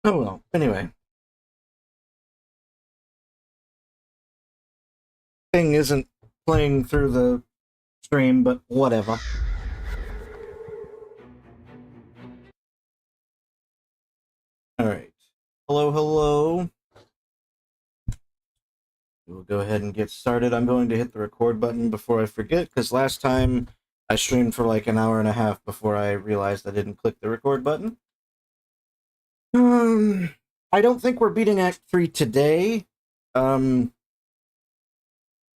Oh well. Anyway, thing isn't playing through the stream, but whatever. All right. Hello, hello. We'll go ahead and get started. I'm going to hit the record button before I forget, because last time I streamed for like an hour and a half before I realized I didn't click the record button. I don't think we're beating Act 3 today. But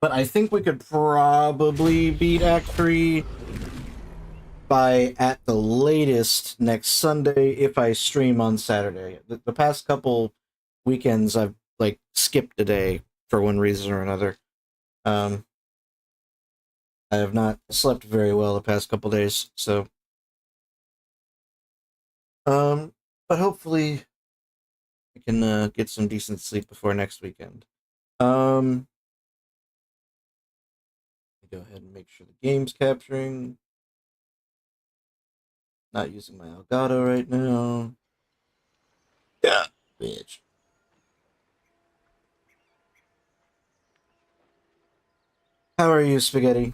I think we could probably beat Act 3 by at the latest next Sunday if I stream on Saturday. The past couple weekends I've like skipped a day for one reason or another. I have not slept very well the past couple days, so but hopefully I can get some decent sleep before next weekend. Go ahead and make sure the game's capturing. Not using my Elgato right now. Yeah, bitch. How are you, Spaghetti?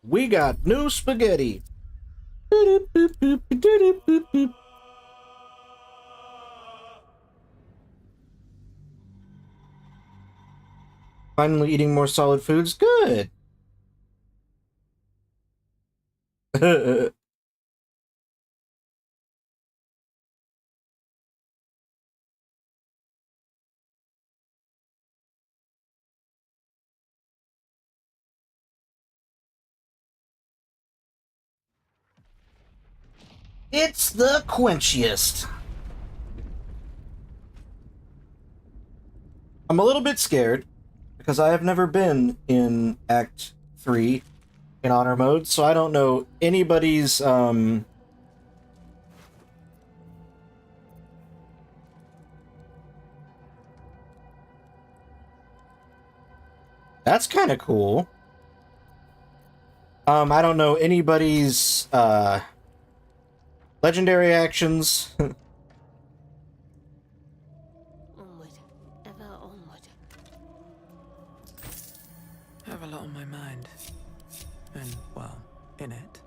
We got new spaghetti. Finally eating more solid foods. Good. It's the quenchiest. I'm a little bit scared because I have never been in Act 3 in honor mode, so I don't know anybody's That's kind of cool. I don't know anybody's legendary actions. Onward, ever onward. I have a lot on my mind. And, well, in it.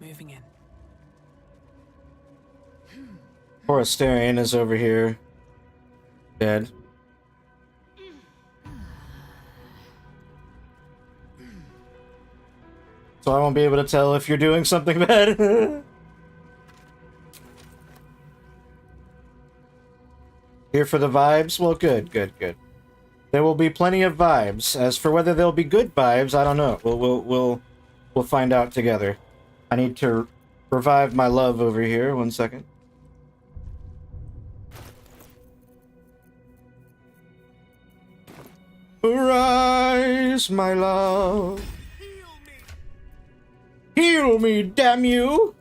Moving in. Poor Asterion is over here. Dead. So I won't be able to tell if you're doing something bad. Here for the vibes? Well, good, good, good. There will be plenty of vibes. As for whether there'll be good vibes, I don't know. We'll find out together. I need to revive my love over here. 1 second. Arise, my love. Heal me, damn you!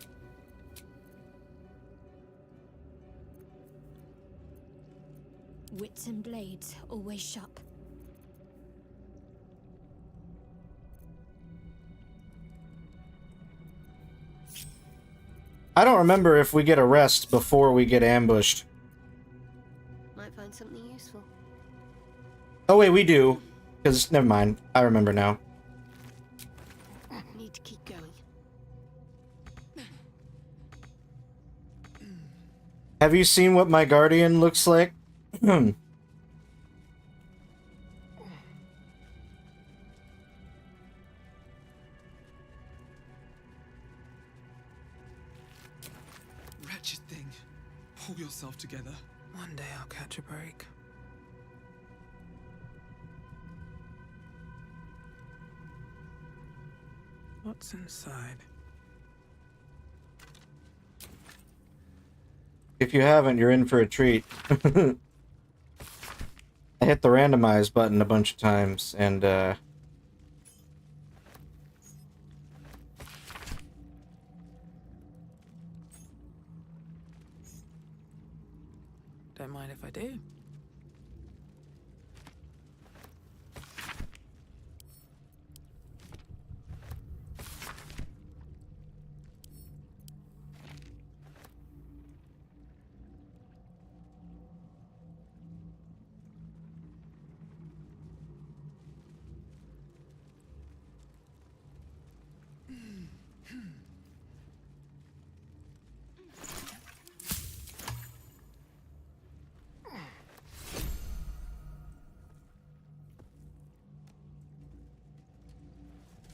Wits and blades, always sharp. I don't remember if we get a rest before we get ambushed. Might find something useful. Oh wait, we do. Because, never mind. I remember now. Need to keep going. Have you seen what my guardian looks like? Wretched thing. Pull yourself together. One day I'll catch a break. What's inside? If you haven't, you're in for a treat. I hit the randomize button a bunch of times, and, Don't mind if I do.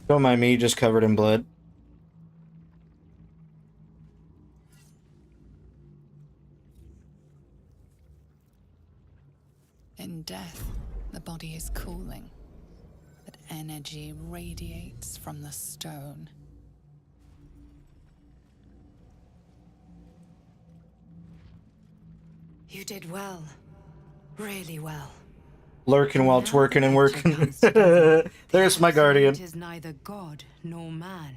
Don't mind me, just covered in blood. In death, the body is cooling, but energy radiates from the stone. You did well. Really well. Lurking while Now twerking the and picture working. comes together. There's The my guardian. Absolute is neither god nor man.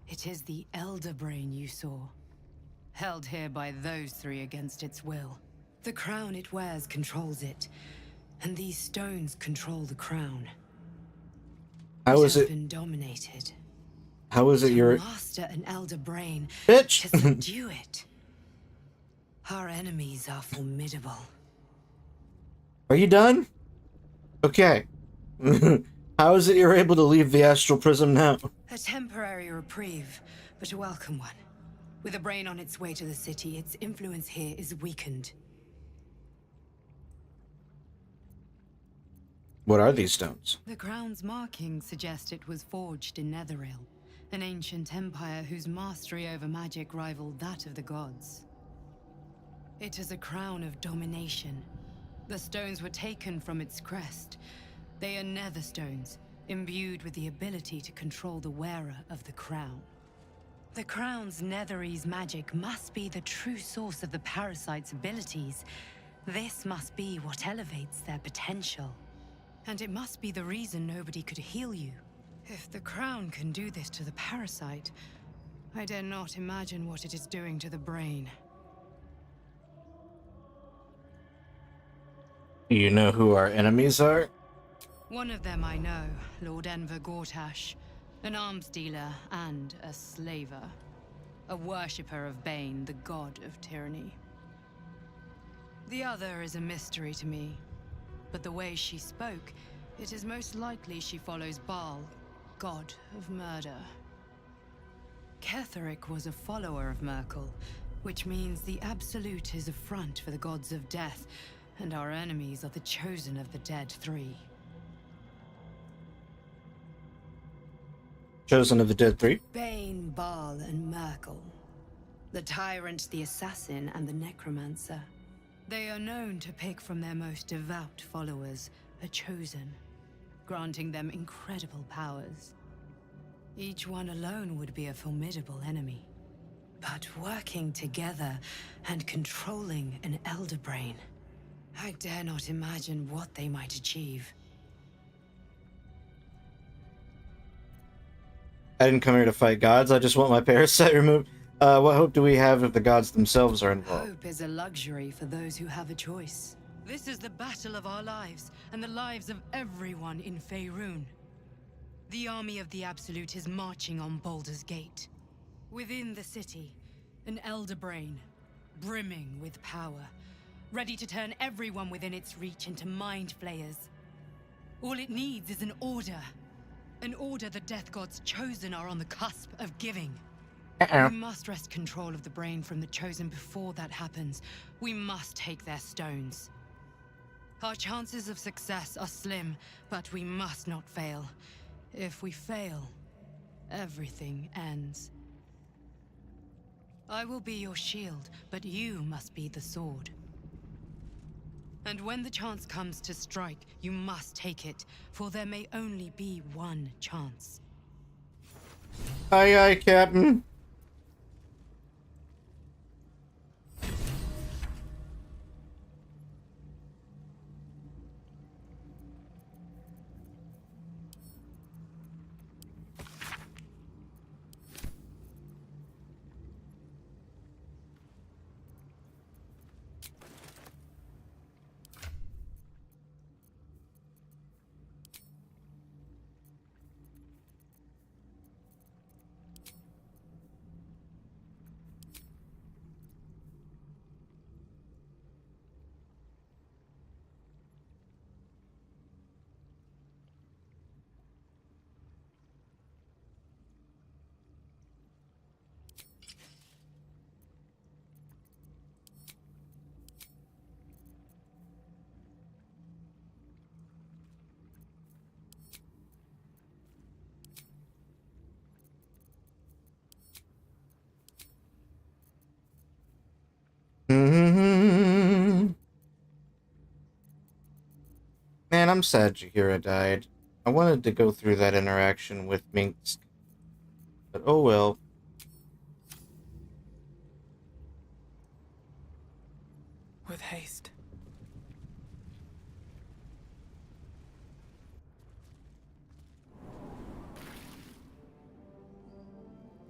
It is the Elder Brain you saw, held here by those three against its will. The crown it wears controls it, and these stones control the crown. How is has it? been dominated. How is it To you're... master an Elder Brain, Bitch! to subdue it. Our enemies are formidable. Are you done? Okay. How is it you're able to leave the astral prism now? A temporary reprieve, but a welcome one. With a brain on its way to the city, its influence here is weakened. What are these stones? The crown's markings suggest it was forged in Netheril, an ancient empire whose mastery over magic rivaled that of the gods. It is a crown of domination. The stones were taken from its crest. They are nether stones, imbued with the ability to control the wearer of the crown. The crown's Netherese magic must be the true source of the parasite's abilities. This must be what elevates their potential. And it must be the reason nobody could heal you. If the crown can do this to the parasite, I dare not imagine what it is doing to the brain. You know who our enemies are? One of them I know, Lord Enver Gortash, an arms dealer and a slaver. A worshipper of Bane, the god of tyranny. The other is a mystery to me, but the way she spoke, it is most likely she follows Baal, god of murder. Ketheric was a follower of Merkel, which means the Absolute is a front for the gods of death, and our enemies are the chosen of the Dead Three. Chosen of the Dead Three? Bane, Baal, and Merkel. The Tyrant, the Assassin, and the Necromancer. They are known to pick from their most devout followers a chosen, granting them incredible powers. Each one alone would be a formidable enemy. But working together and controlling an Elder Brain, I dare not imagine what they might achieve. I didn't come here to fight gods, I just want my parasite removed. What hope do we have if the gods themselves are involved? Hope is a luxury for those who have a choice. This is the battle of our lives, and the lives of everyone in Faerun. The army of the Absolute is marching on Baldur's Gate. Within the city, an Elder Brain, brimming with power, ready to turn everyone within its reach into mind flayers. All it needs is an order. An order the Death Gods chosen are on the cusp of giving. We must wrest control of the brain from the chosen before that happens. We must take their stones. Our chances of success are slim, but we must not fail. If we fail, everything ends. I will be your shield, but you must be the sword. And when the chance comes to strike, you must take it, for there may only be one chance. Aye, aye, Captain. Man, I'm sad Jaheira died. I wanted to go through that interaction with Minsk, but oh well. With haste.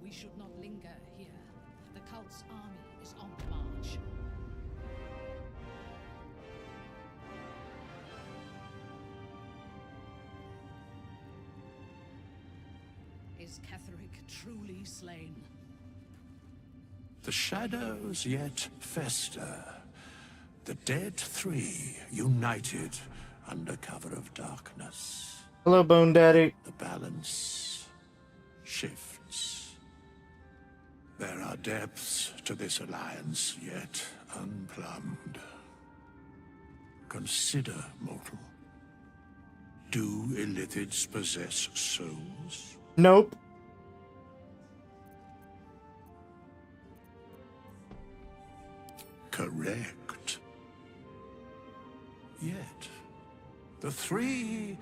We should not linger here. The cult's army is on the march. Is Ketheric truly slain? The shadows yet fester. The dead three united under cover of darkness. Hello, Bone Daddy. The balance shifts. There are depths to this alliance yet unplumbed. Consider, mortal. Do Illithids possess souls? Nope. Correct. Yet, the three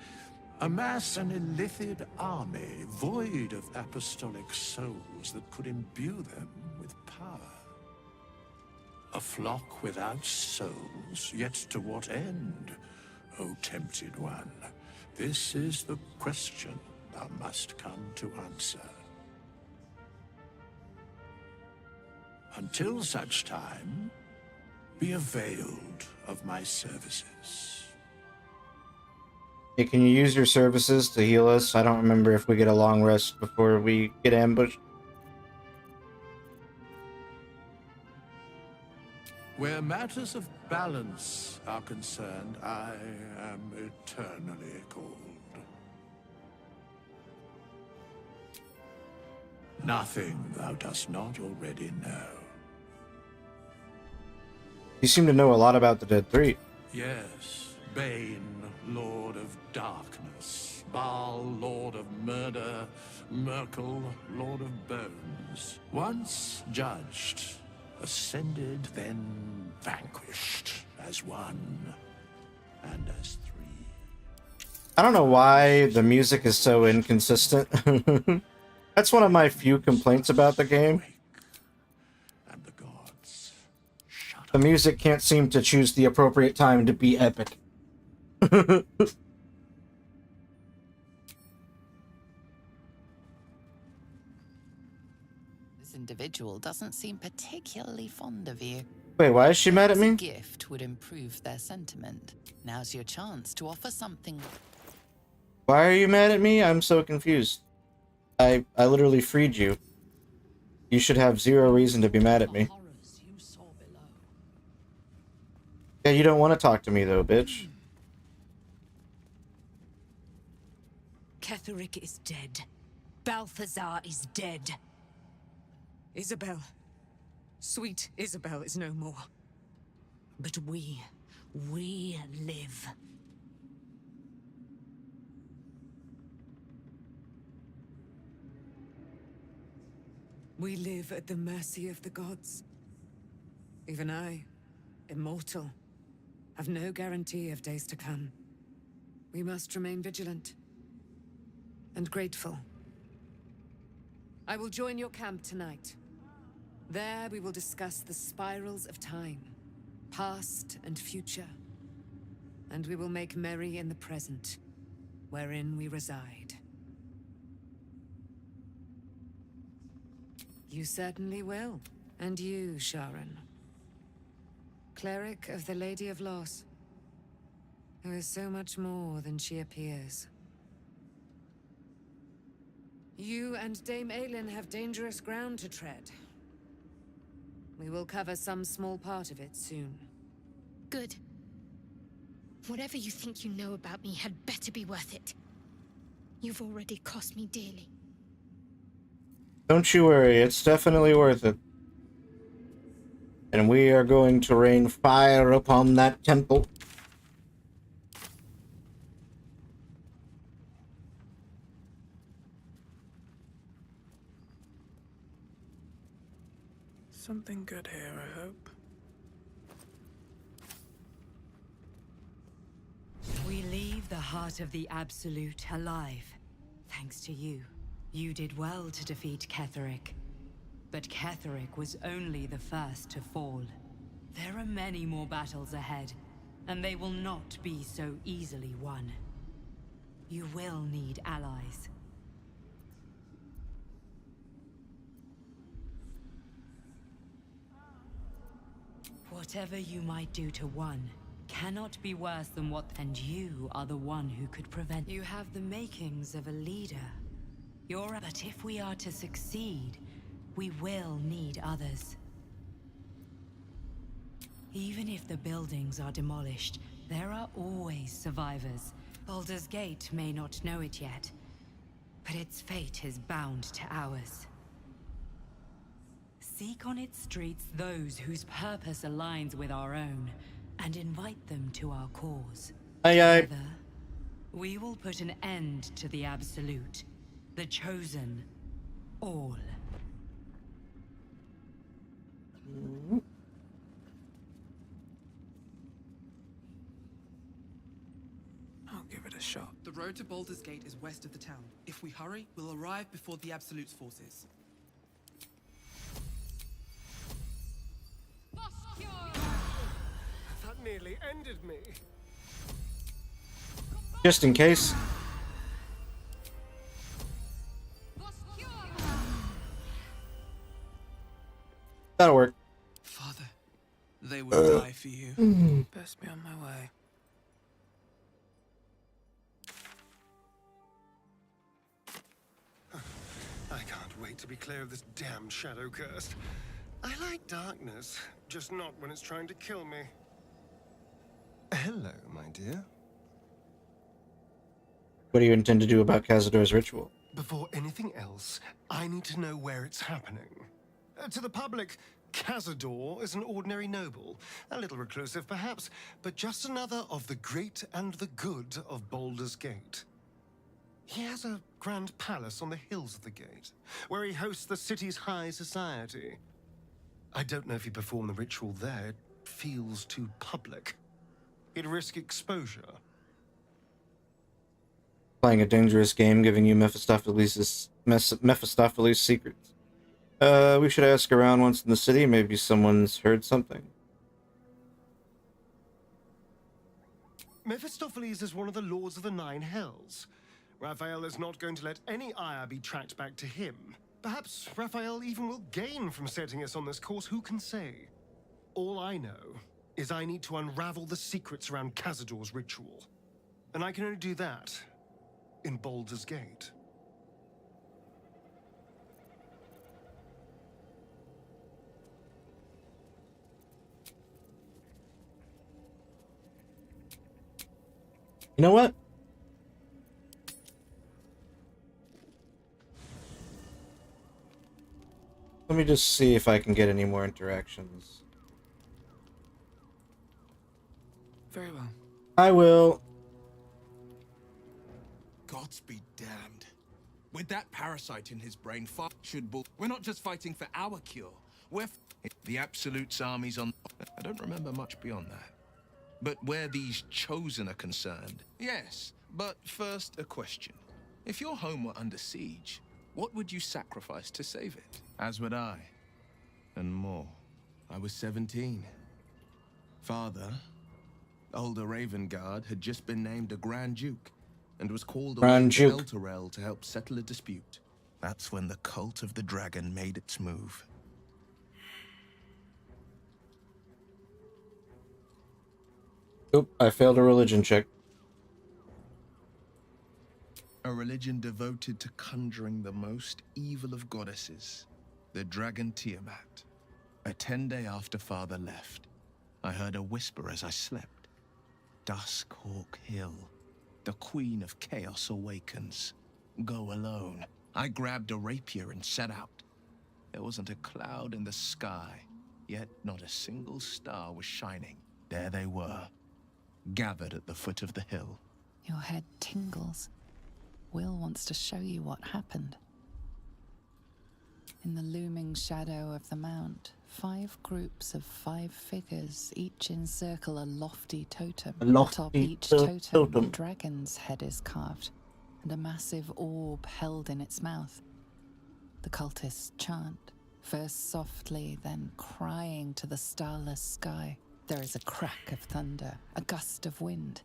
amass an Illithid army void of apostolic souls that could imbue them with power. A flock without souls, yet to what end, O tempted one? This is the question thou must come to answer. Until such time, be availed of my services. Hey, can you use your services to heal us? I don't remember if we get a long rest before we get ambushed. Where matters of balance are concerned, I am eternally cold. Nothing thou dost not already know. You seem to know a lot about the Dead Three. Yes, Bane, Lord of Darkness, Baal, Lord of Murder, Merkel, Lord of Bones. Once judged, ascended, then vanquished as one and as three. I don't know why the music is so inconsistent. That's one of my few complaints about the game. And the gods shut The music can't seem to choose the appropriate time to be epic. This individual doesn't seem particularly fond of you. Wait, why is she mad at Perhaps a me? gift would improve their sentiment. Now's your chance to offer something. Why are you mad at me? I'm so confused. I literally freed you. You should have zero reason to be mad at The me. horrors you saw below. Yeah, you don't want to talk to me though, bitch. Ketheric is dead. Balthazar is dead. Isabel. Sweet Isabel is no more. But we live. We live at the mercy of the gods. Even I, immortal, have no guarantee of days to come. We must remain vigilant and grateful. I will join your camp tonight. There we will discuss the spirals of time, past and future. And we will make merry in the present, wherein we reside. You certainly will. And you, Sharon. Cleric of the Lady of Loss, who is so much more than she appears. You and Dame Aylin have dangerous ground to tread. We will cover some small part of it soon. Good. Whatever you think you know about me had better be worth it. You've already cost me dearly. Don't you worry, it's definitely worth it. And we are going to rain fire upon that temple. Something good here, I hope. heart of the Absolute alive. Thanks to you. You did well to defeat Ketheric. But Ketheric was only the first to fall. There are many more battles ahead, and they will not be so easily won. You will need allies. Whatever you might do to one cannot be worse than what, and you are the one who could prevent. You have the makings of a leader. But if we are to succeed, we will need others. Even if the buildings are demolished, there are always survivors. Baldur's Gate may not know it yet, but its fate is bound to ours. Seek on its streets those whose purpose aligns with our own, and invite them to our cause. Aye, aye. Together, we will put an end to the Absolute, the Chosen, all. I'll give it a shot. The road to Baldur's Gate is west of the town. If we hurry, we'll arrive before the Absolute's forces. That nearly ended me. Just in case. That'll work. Father, they will die for you. Best be on my way. I can't wait to be clear of this damn shadow curse. I like darkness, just not when it's trying to kill me. Hello, my dear. What do you intend to do about Cazador's ritual? Before anything else, I need to know where it's happening. To the public, Cazador is an ordinary noble. A little reclusive, perhaps, but just another of the great and the good of Baldur's Gate. He has a grand palace on the hills of the gate, where he hosts the city's high society. I don't know if he'd perform the ritual there. It feels too public. He'd risk exposure. Playing a dangerous game, giving you Mephistopheles' secrets. We should ask around once in the city. Maybe someone's heard something. Mephistopheles is one of the lords of the Nine Hells. Raphael is not going to let any ire be tracked back to him. Perhaps Raphael even will gain from setting us on this course, who can say? All I know is I need to unravel the secrets around Cazador's ritual. And I can only do that in Baldur's Gate. You know what? Let me just see if I can get any more interactions. Very well. I will. Gods be damned. With that parasite in his brain, we're not just fighting for our cure. We're the Absolute's armies on. I don't remember much beyond that. But where these Chosen are concerned, yes. But first, a question. If your home were under siege, what would you sacrifice to save it? As would I. And more. I was 17. Father, older Ravengard, had just been named a Grand Duke and was called away to Elturel to help settle a dispute. That's when the cult of the dragon made its move. Oop, I failed a religion check. A religion devoted to conjuring the most evil of goddesses, the dragon Tiamat. A 10-day after Father left, I heard a whisper as I slept. Duskhawk Hill, the Queen of Chaos awakens. Go alone. I grabbed a rapier and set out. There wasn't a cloud in the sky, yet not a single star was shining. There they were, gathered at the foot of the hill. Your head tingles. Will wants to show you what happened. In the looming shadow of the mount, 5 groups of 5 figures, each encircle a lofty totem. A lofty Atop each totem, a dragon's head is carved, and a massive orb held in its mouth. The cultists chant, first softly, then crying to the starless sky. There is a crack of thunder, a gust of wind,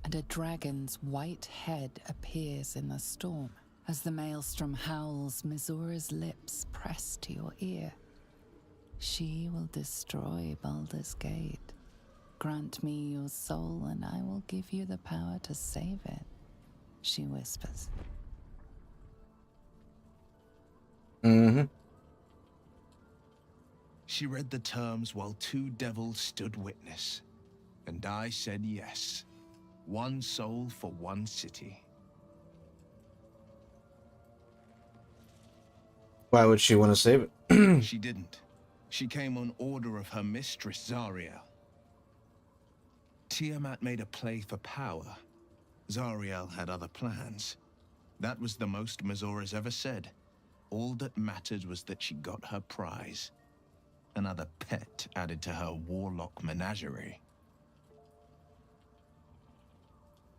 and a dragon's white head appears in the storm. As the maelstrom howls, Mizora's lips press to your ear. She will destroy Baldur's Gate. Grant me your soul, and I will give you the power to save it, she whispers. Mm-hmm. She read the terms while 2 devils stood witness, and I said yes. 1 soul for 1 city. Why would she want to save it? She didn't. She came on order of her mistress, Zariel. Tiamat made a play for power. Zariel had other plans. That was the most Mizora's ever said. All that mattered was that she got her prize. Another pet added to her warlock menagerie.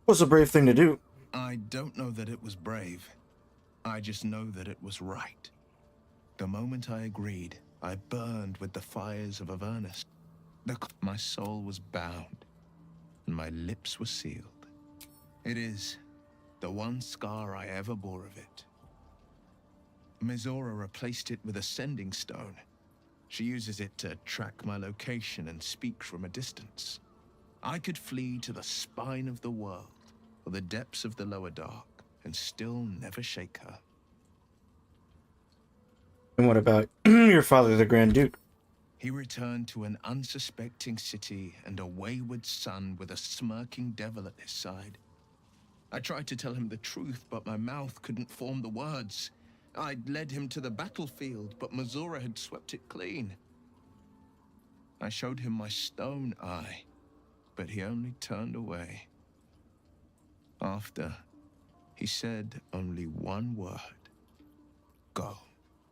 Was a brave thing to do. I don't know that it was brave. I just know that it was right. The moment I agreed, I burned with the fires of Avernus. My soul was bound, and my lips were sealed. It is the one scar I ever bore of it. Mizora replaced it with a sending stone. She uses it to track my location and speak from a distance. I could flee to the spine of the world, or the depths of the lower dark, and still never shake her. And what about your father, the Grand Duke? He returned to an unsuspecting city and a wayward son with a smirking devil at his side. I tried to tell him the truth, but my mouth couldn't form the words. I'd led him to the battlefield, but Mizora had swept it clean. I showed him my stone eye, but he only turned away. After, he said only one word. Go.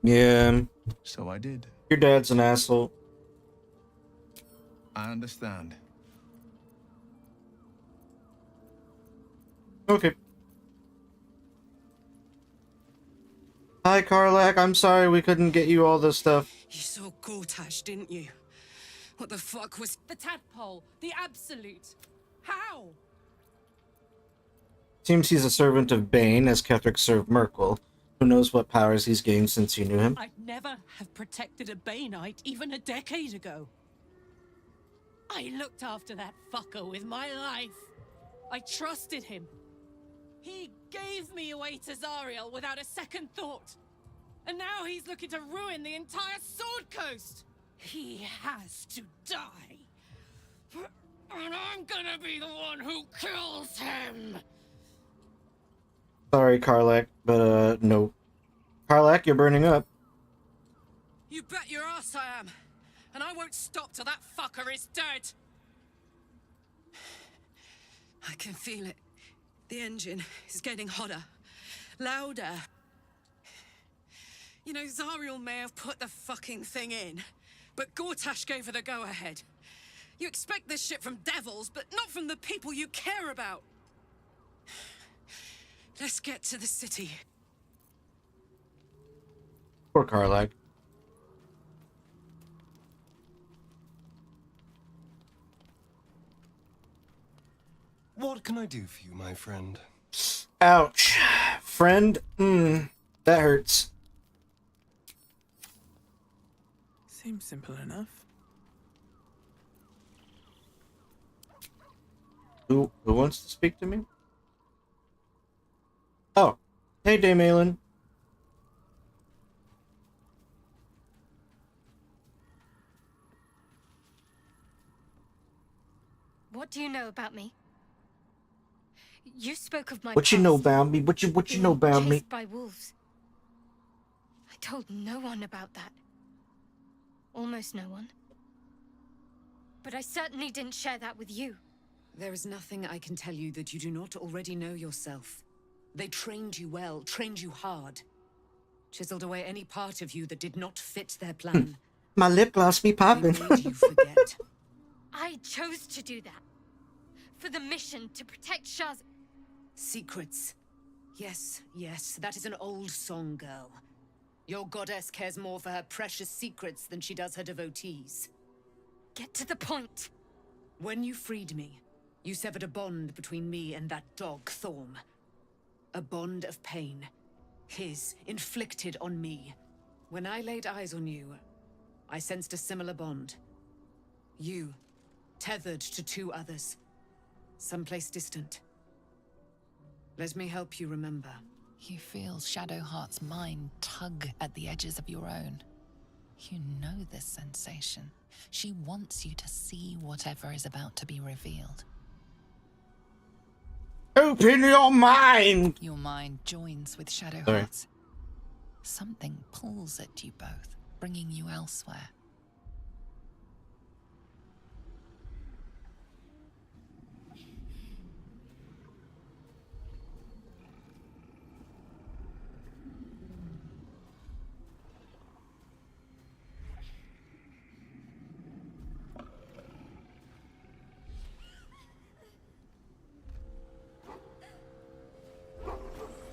Yeah. So I did. Your dad's an asshole. I understand. Okay. Hi, Karlach. I'm sorry we couldn't get you all this stuff. You saw Gortash, didn't you? What the fuck was... The tadpole, the Absolute. How? Seems he's a servant of Bane, as Ketheric served Merkel. Who knows what powers he's gained since you knew him? I'd never have protected a Baneite even a decade ago. I looked after that fucker with my life. I trusted him. He gave me away to Zariel without a second thought. And now he's looking to ruin the entire Sword Coast. He has to die. And I'm gonna be the one who kills him. Sorry, Karlach, but no. Karlach, you're burning up. You bet your ass I am. And I won't stop till that fucker is dead. I can feel it. The engine is getting hotter. Louder. You know, Zariel may have put the fucking thing in, but Gortash gave her the go-ahead. You expect this shit from devils, but not from the people you care about. Let's get to the city. Poor Karlach. What can I do for you, my friend? Ouch. Friend? That hurts. Seems simple enough. Who wants to speak to me? Oh. Hey, Dame Aelin. What do you know about me? You spoke of my What you know past, about me? What you know being about me? chased by wolves. I told no one about that. Almost no one. But I certainly didn't share that with you. There is nothing I can tell you that you do not already know yourself. They trained you well, trained you hard. Chiseled away any part of you that did not fit their plan. My lip gloss be popping. What made you forget? I chose to do that. For the mission to protect Shah's... Secrets. Yes, yes, that is an old song, girl. Your goddess cares more for her precious secrets than she does her devotees. Get to the point. When you freed me, you severed a bond between me and that dog, Thorm. A bond of pain. His, inflicted on me. When I laid eyes on you, I sensed a similar bond. You, tethered to two others. Someplace distant. Let me help you remember. You feel Shadowheart's mind tug at the edges of your own. You know this sensation. She wants you to see whatever is about to be revealed. Open your mind! Your mind joins with Shadowheart's. Something pulls at you both, bringing you elsewhere.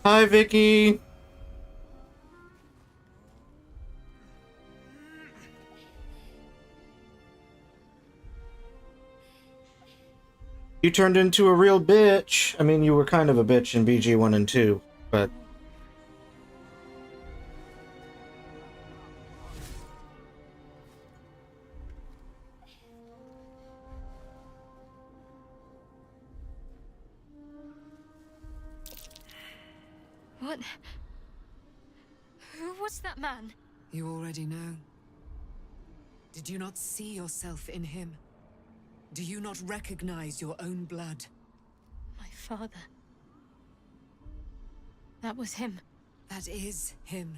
Hi, Vicky. You turned into a real bitch. I mean, you were kind of a bitch in BG 1 and 2, but... What? Who was that man? You already know. Did you not see yourself in him? Do you not recognize your own blood? My father. That was him. That is him.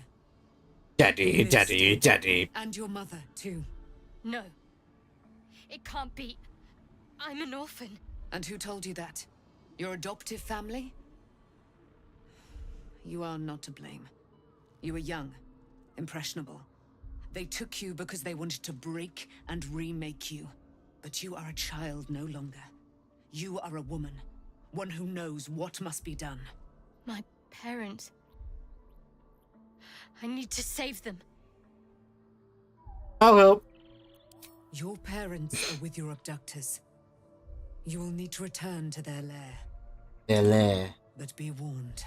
Daddy, daddy, daddy. And your mother, too. No. It can't be. I'm an orphan. And who told you that? Your adoptive family? You are not to blame. You were young, impressionable. They took you because they wanted to break and remake you. But you are a child no longer. You are a woman. One who knows what must be done. My parents. I need to save them. I'll help. Your parents are with your abductors. You will need to return to their lair. Their lair. But be warned.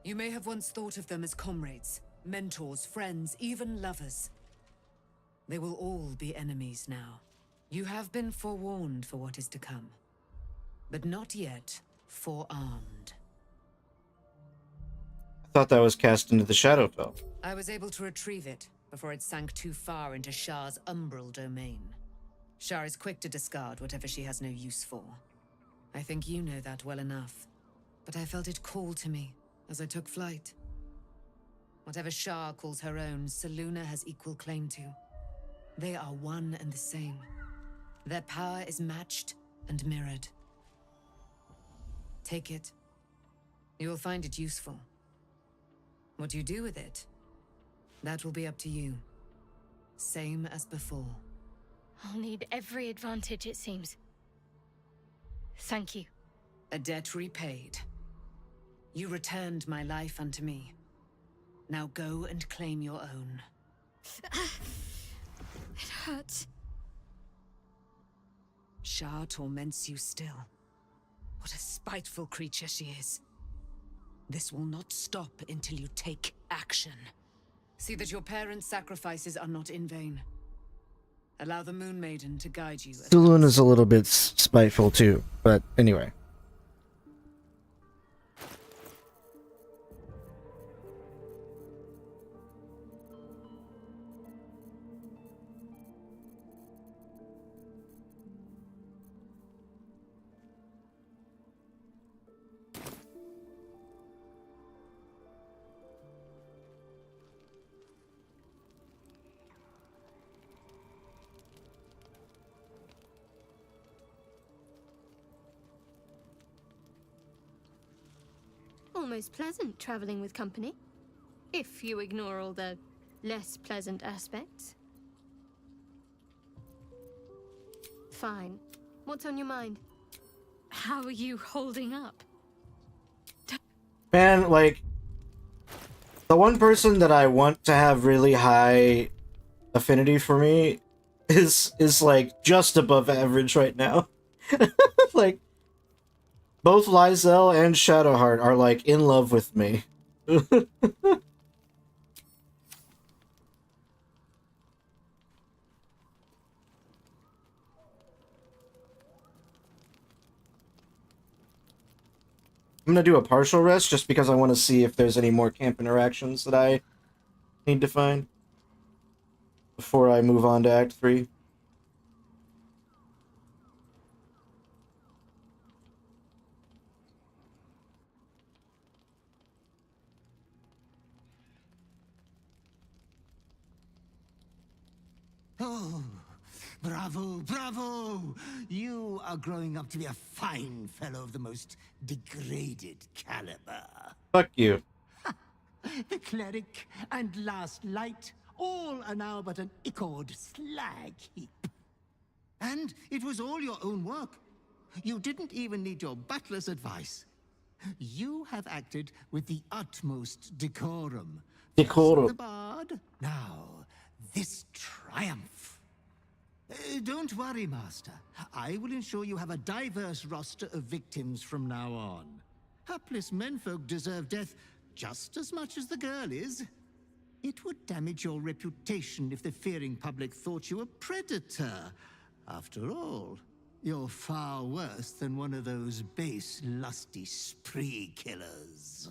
You may have once thought of them as comrades, mentors, friends, even lovers. They will all be enemies now. You have been forewarned for what is to come, but not yet forearmed. I thought that was cast into the Shadowfell. I was able to retrieve it before it sank too far into Shah's umbral domain. Shah is quick to discard whatever she has no use for. I think you know that well enough, but I felt it call to me as I took flight. Whatever Shah calls her own, Selûne has equal claim to. They are one and the same. Their power is matched and mirrored. Take it. You will find it useful. What you do with it, that will be up to you. Same as before. I'll need every advantage, it seems. Thank you. A debt repaid. You returned my life unto me. Now go and claim your own. It hurts. Shah torments you still. What a spiteful creature she is. This will not stop until you take action. See that your parents' sacrifices are not in vain. Allow the Moon Maiden to guide you. Selûne is a little bit spiteful too, but anyway. Almost pleasant traveling with company. If you ignore all the less pleasant aspects. Fine. What's on your mind? How are you holding up? Man, like, the one person that I want to have really high affinity for me is like just above average right now. Like, both Lysel and Shadowheart are like in love with me. I'm gonna do a partial rest just because I want to see if there's any more camp interactions that I need to find before I move on to Act 3. Oh, bravo, bravo! You are growing up to be a fine fellow of the most degraded caliber. Fuck you. The cleric and last light, all are now but an ichord slag heap. And it was all your own work. You didn't even need your butler's advice. You have acted with the utmost decorum. Decorum. The bard. Now, this triumph. Don't worry, Master. I will ensure you have a diverse roster of victims from now on. Hapless menfolk deserve death just as much as the girl is. It would damage your reputation if the fearing public thought you a predator. After all, you're far worse than one of those base, lusty spree killers.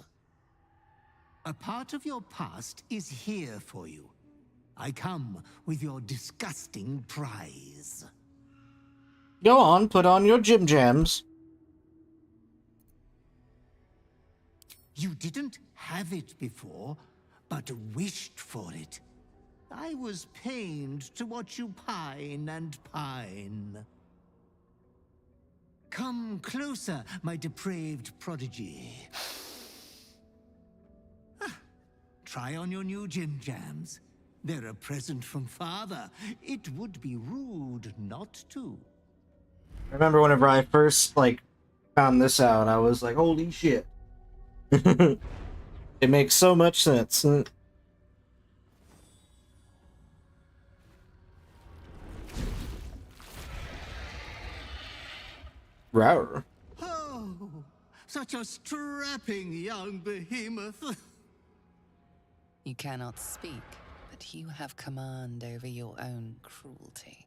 A part of your past is here for you. I come with your disgusting prize. Go on, put on your Jim Jams. You didn't have it before, but wished for it. I was pained to watch you pine and pine. Come closer, my depraved prodigy. Try on your new Jim Jams. They're a present from Father. It would be rude not to. I remember whenever I first, like, found this out, I was like, holy shit. It makes so much sense. Rawr. Oh, such a strapping young behemoth. You cannot speak, but you have command over your own cruelty.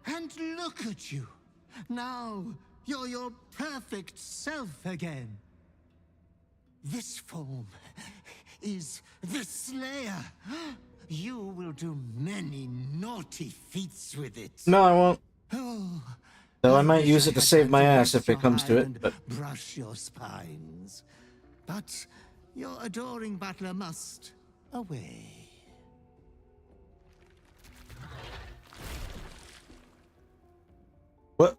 And look at you. Now, you're your perfect self again. This form is the Slayer. You will do many naughty feats with it. No, I won't. Oh, Though I might use it to save my ass if it comes to it, but... brush your spines. But your adoring butler must away. What?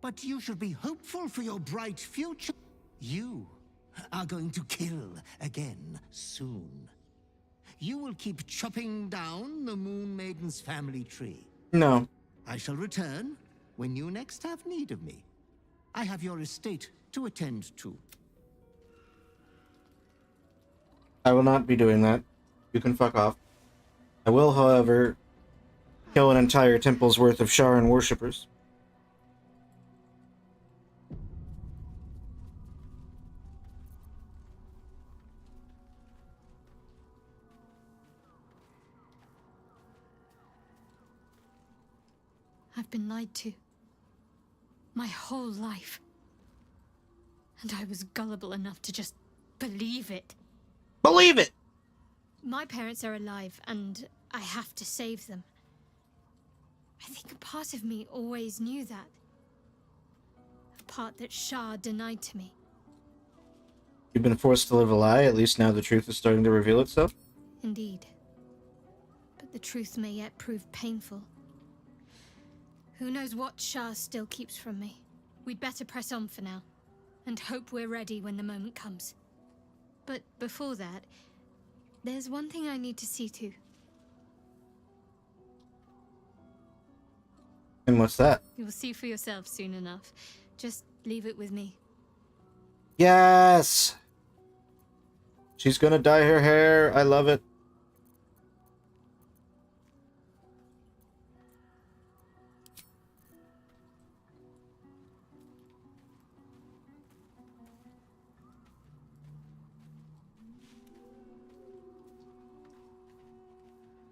But you should be hopeful for your bright future. You are going to kill again soon. You will keep chopping down the Moon Maiden's family tree. No. I shall return when you next have need of me. I have your estate to attend to. I will not be doing that. You can fuck off. I will, however, kill an entire temple's worth of Sharan worshippers. I've been lied to. My whole life. And I was gullible enough to just believe it. Believe it! My parents are alive, and I have to save them. I think a part of me always knew that. A part that Shah denied to me. You've been forced to live a lie, at least now the truth is starting to reveal itself? Indeed. But the truth may yet prove painful. Who knows what Shah still keeps from me? We'd better press on for now, and hope we're ready when the moment comes. But before that, there's one thing I need to see to. And what's that? You'll see for yourself soon enough. Just leave it with me. Yes! She's gonna dye her hair. I love it.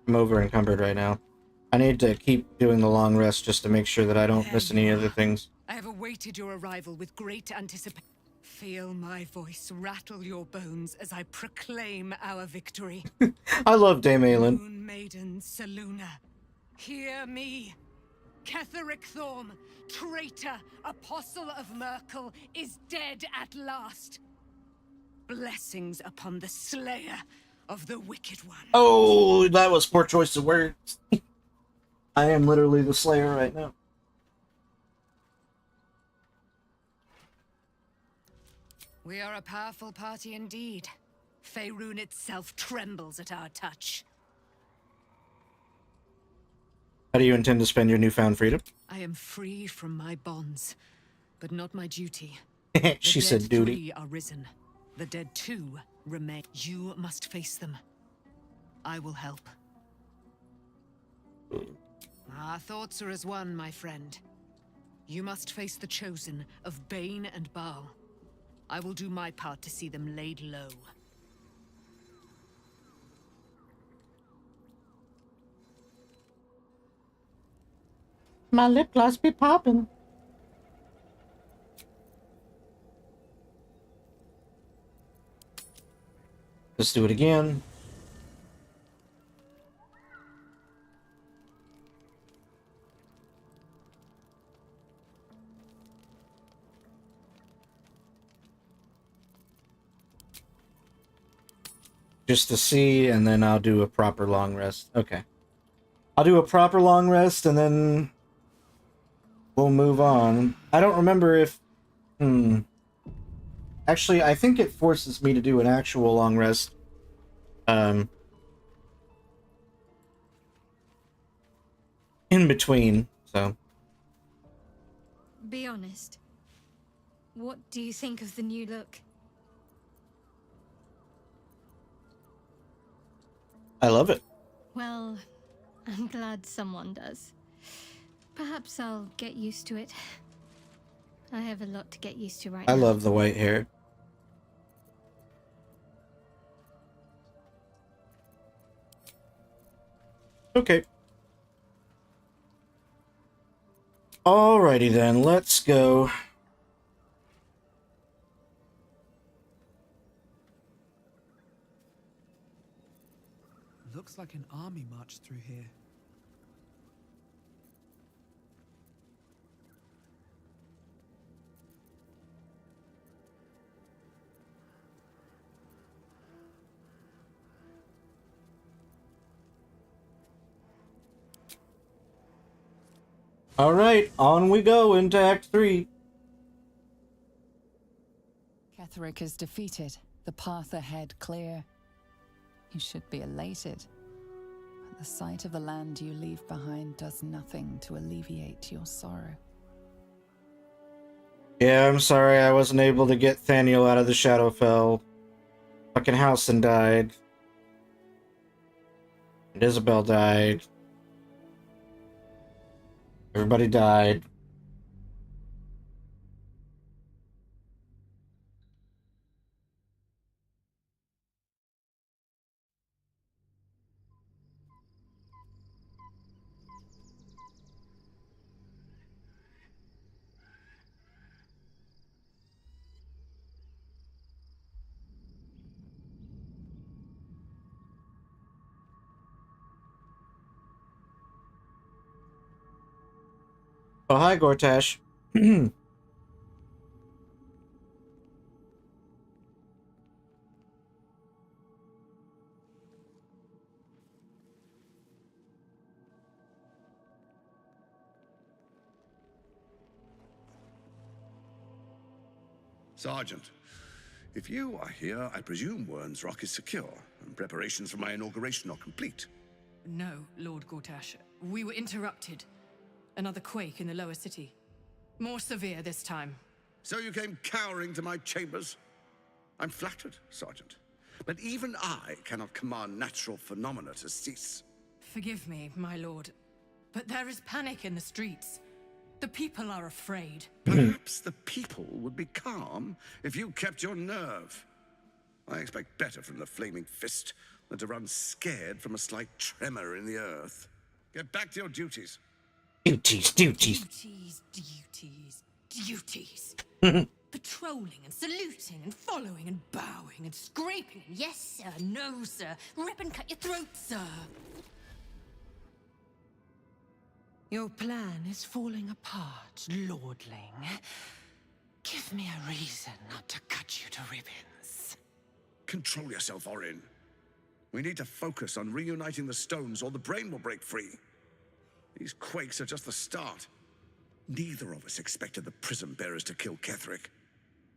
I'm over encumbered right now. I need to keep doing the long rest just to make sure that I don't miss any other things. I have awaited your arrival with great anticipation. Feel my voice rattle your bones as I proclaim our victory. I love Dame Aelin. Moon Maiden Selûne, hear me. Ketheric Thorm, traitor, apostle of Myrkul, is dead at last. Blessings upon the slayer of the Wicked One. Oh, that was poor choice of words. I am literally the Slayer right now. We are a powerful party indeed. Faerun itself trembles at our touch. How do you intend to spend your newfound freedom? I am free from my bonds, but not my duty. She The said dead duty. 3 are risen. The dead 2 remain. You must face them. I will help. Our thoughts are as one, my friend. You must face the Chosen of Bane and Baal. I will do my part to see them laid low. My lip gloss be popping. Let's do it again. Just to see, and then I'll do a proper long rest. Okay. I'll do a proper long rest, and then we'll move on. I don't remember if... Actually, I think it forces me to do an actual long rest. In between, so... Be honest. What do you think of the new look? I love it. Well, I'm glad someone does. Perhaps I'll get used to it. I have a lot to get used to right now. I love the white hair. Okay. Alrighty then, let's go. Looks like an army marched through here. Alright, on we go into Act 3. Ketheric is defeated, the path ahead clear. You should be elated. But the sight of the land you leave behind does nothing to alleviate your sorrow. Yeah, I'm sorry I wasn't able to get Thaniel out of the Shadowfell. Fucking Halsin died. And Isabel died. Everybody died. Oh, hi, Gortash. Sergeant, If you are here, I presume Wern's Rock is secure, and preparations for my inauguration are complete. No, Lord Gortash. We were interrupted. Another quake in the lower city. More severe this time. So you came cowering to my chambers? I'm flattered, Sergeant. But even I cannot command natural phenomena to cease. Forgive me, my lord, but there is panic in the streets. The people are afraid. Perhaps the people would be calm if you kept your nerve. I expect better from the Flaming Fist than to run scared from a slight tremor in the earth. Get back to your duties. Duties. Duties. Patrolling and saluting and following and bowing and scraping. Yes, sir. No, sir. Rip and cut your throat, sir. Your plan is falling apart, lordling. Give me a reason not to cut you to ribbons. Control yourself, Orin. We need to focus on reuniting the stones or the brain will break free. These quakes are just the start. Neither of us expected the Prism Bearers to kill Ketherick.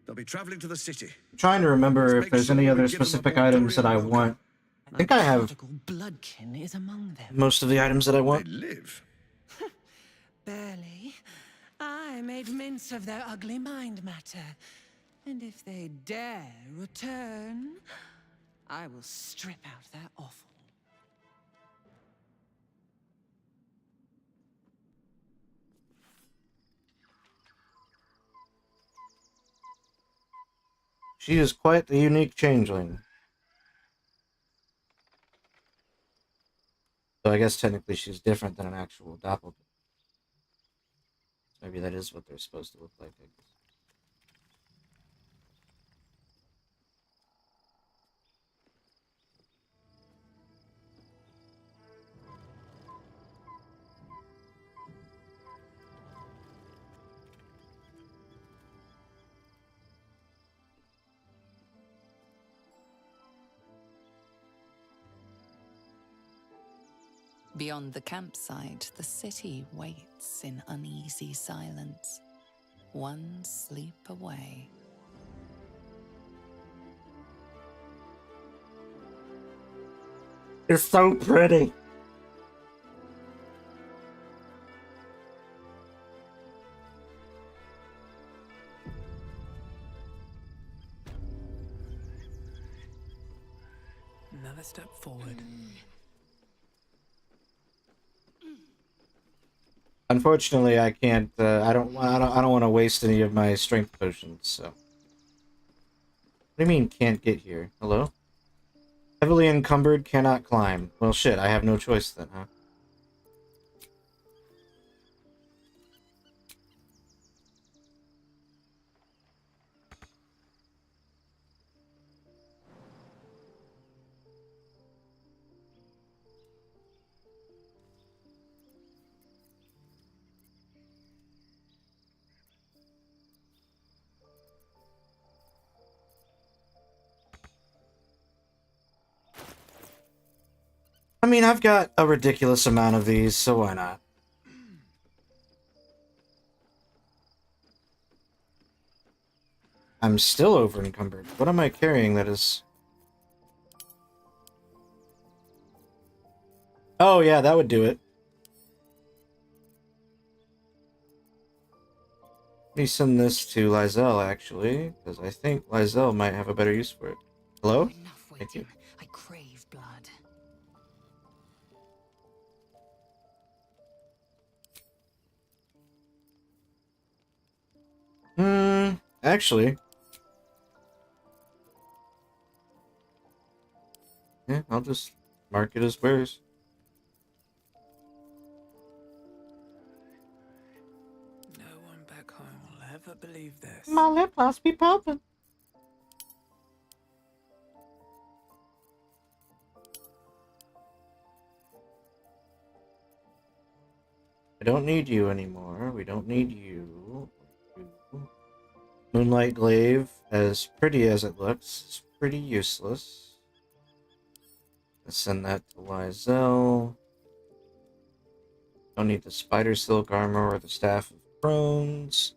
They'll be traveling to the city. I'm trying to remember if there's any other specific items that I want. I think I have Bloodkin is among them. most of the items that I want. They live. Barely. I made mince of their ugly mind matter. And if they dare return, I will strip out their offal. She is quite the unique changeling. So I guess technically she's different than an actual doppelganger. Maybe that is what they're supposed to look like, I guess. Beyond the campsite, the city waits in uneasy silence, one sleep away. It's so pretty. Another step forward. Unfortunately, I can't. I don't want to waste any of my strength potions. So, what do you mean can't get here? Hello? Heavily encumbered, cannot climb. Well, shit. I have no choice then, huh? I mean, I've got a ridiculous amount of these, so why not? I'm still over encumbered. What am I carrying that is... Oh yeah, that would do it. Let me send this to Lizelle, actually, because I think Lizelle might have a better use for it. Hello? Thank you. I crave blood. Actually. Yeah, I'll just mark it as spares. No one back home will ever believe this. My lip gloss be popping. I don't need you anymore. We don't need you. Moonlight Glaive, as pretty as it looks, is pretty useless. Let's send that to Lizelle. Don't need the Spider Silk Armor or the Staff of Crones.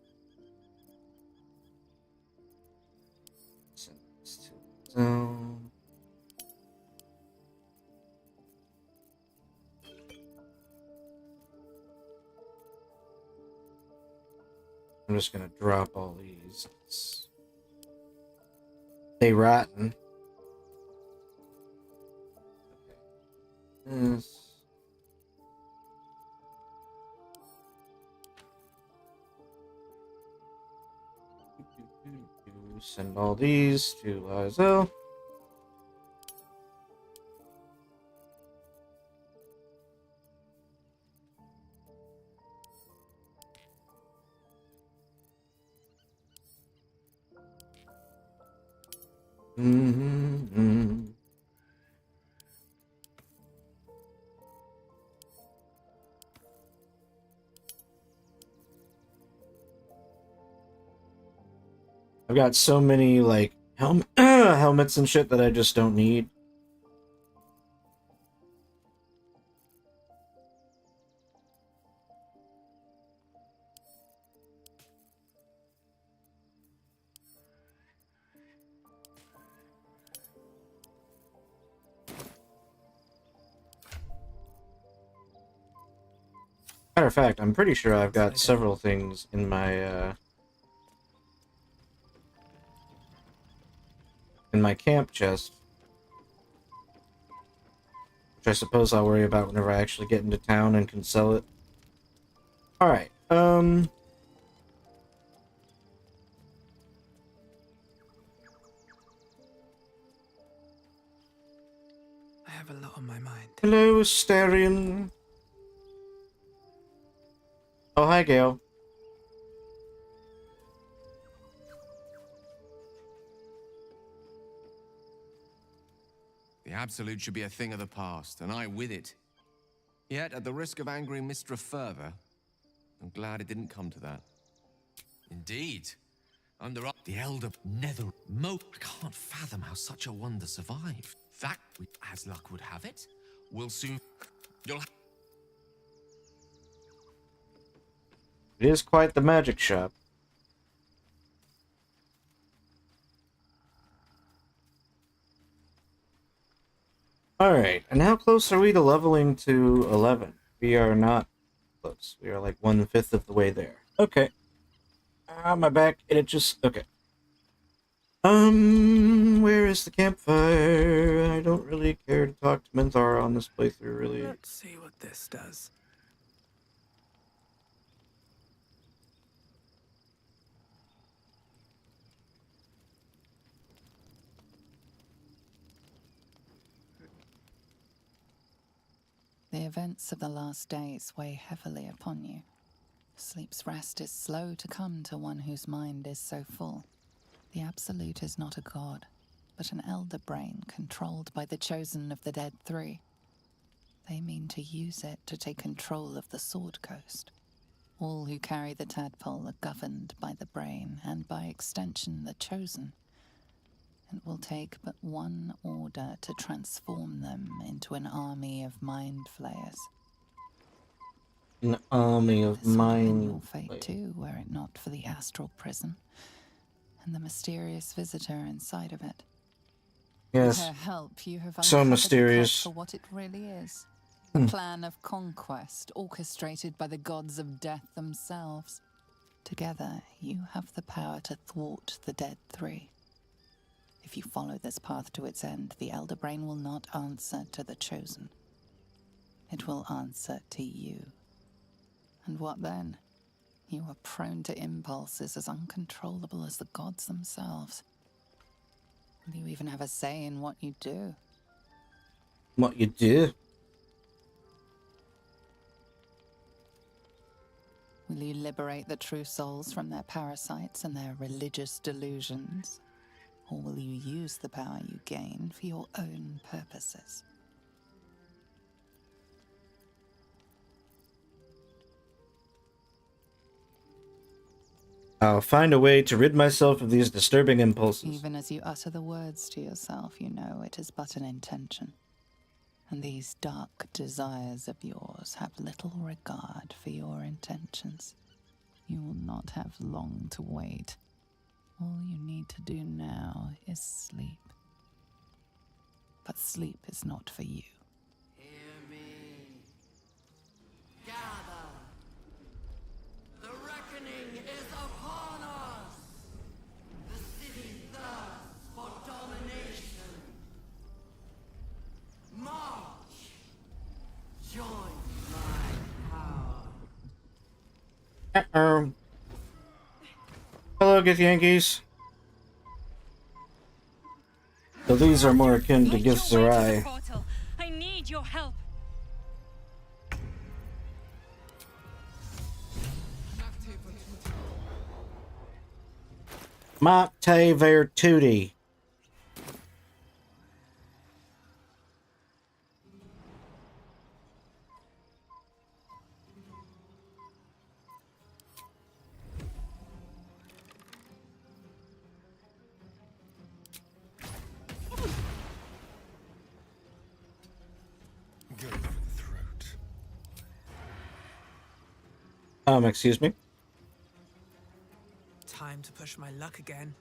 Send So... I'm just gonna drop all these. They rotten. Okay. This. Send all these to Lae'zel. I've got so many, like, helmets and shit that I just don't need. Matter of fact, I'm pretty sure I've got several things in my camp chest, which I suppose I'll worry about whenever I actually get into town and can sell it. Alright, I have a lot on my mind. Hello, Astarion. Oh, hi, Gale. The Absolute should be a thing of the past, and I with it. Yet, at the risk of angering Mystra further, I'm glad it didn't come to that. Indeed. Under the Elder Nether I can't fathom how such a wonder survived. That, as luck would have it, will soon... You'll... It is quite the magic shop. Alright, and how close are we to leveling to 11? We are not close. We are like 1/5 of the way there. Okay. My back, and it just... Okay. Where is the campfire? I don't really care to talk to Menthar on this playthrough, really. Let's see what this does. The events of the last days weigh heavily upon you. Sleep's rest is slow to come to one whose mind is so full. The Absolute is not a god, but an elder brain controlled by the chosen of the Dead Three. They mean to use it to take control of the Sword Coast. All who carry the tadpole are governed by the brain, and by extension the chosen. It will take but one order to transform them into an army of mind flayers. An army of This would have been mind your fate too, were it not for the astral prison and the mysterious visitor inside of it. Yes. With her help, you have So uncovered the mysterious. cult for what it really is. A plan of conquest orchestrated by the gods of death themselves. Together, you have the power to thwart the Dead Three. If you follow this path to its end, the Elder Brain will not answer to the Chosen. It will answer to you. And what then? You are prone to impulses as uncontrollable as the gods themselves. Will you even have a say in what you do? What you do? Will you liberate the true souls from their parasites and their religious delusions? Or will you use the power you gain for your own purposes? I'll find a way to rid myself of these disturbing impulses. Even as you utter the words to yourself, you know it is but an intention. And these dark desires of yours have little regard for your intentions. You will not have long to wait. All you need to do now is sleep. but sleep is not for you. Hear me. Gather. The reckoning is upon us. The city thirsts for domination. March. Join my power. Hello, Gith Yankees. So these are more akin to Gith Zerai. I need your help. Mate Virtuti. Go for the throat. Excuse me. Time to push my luck again.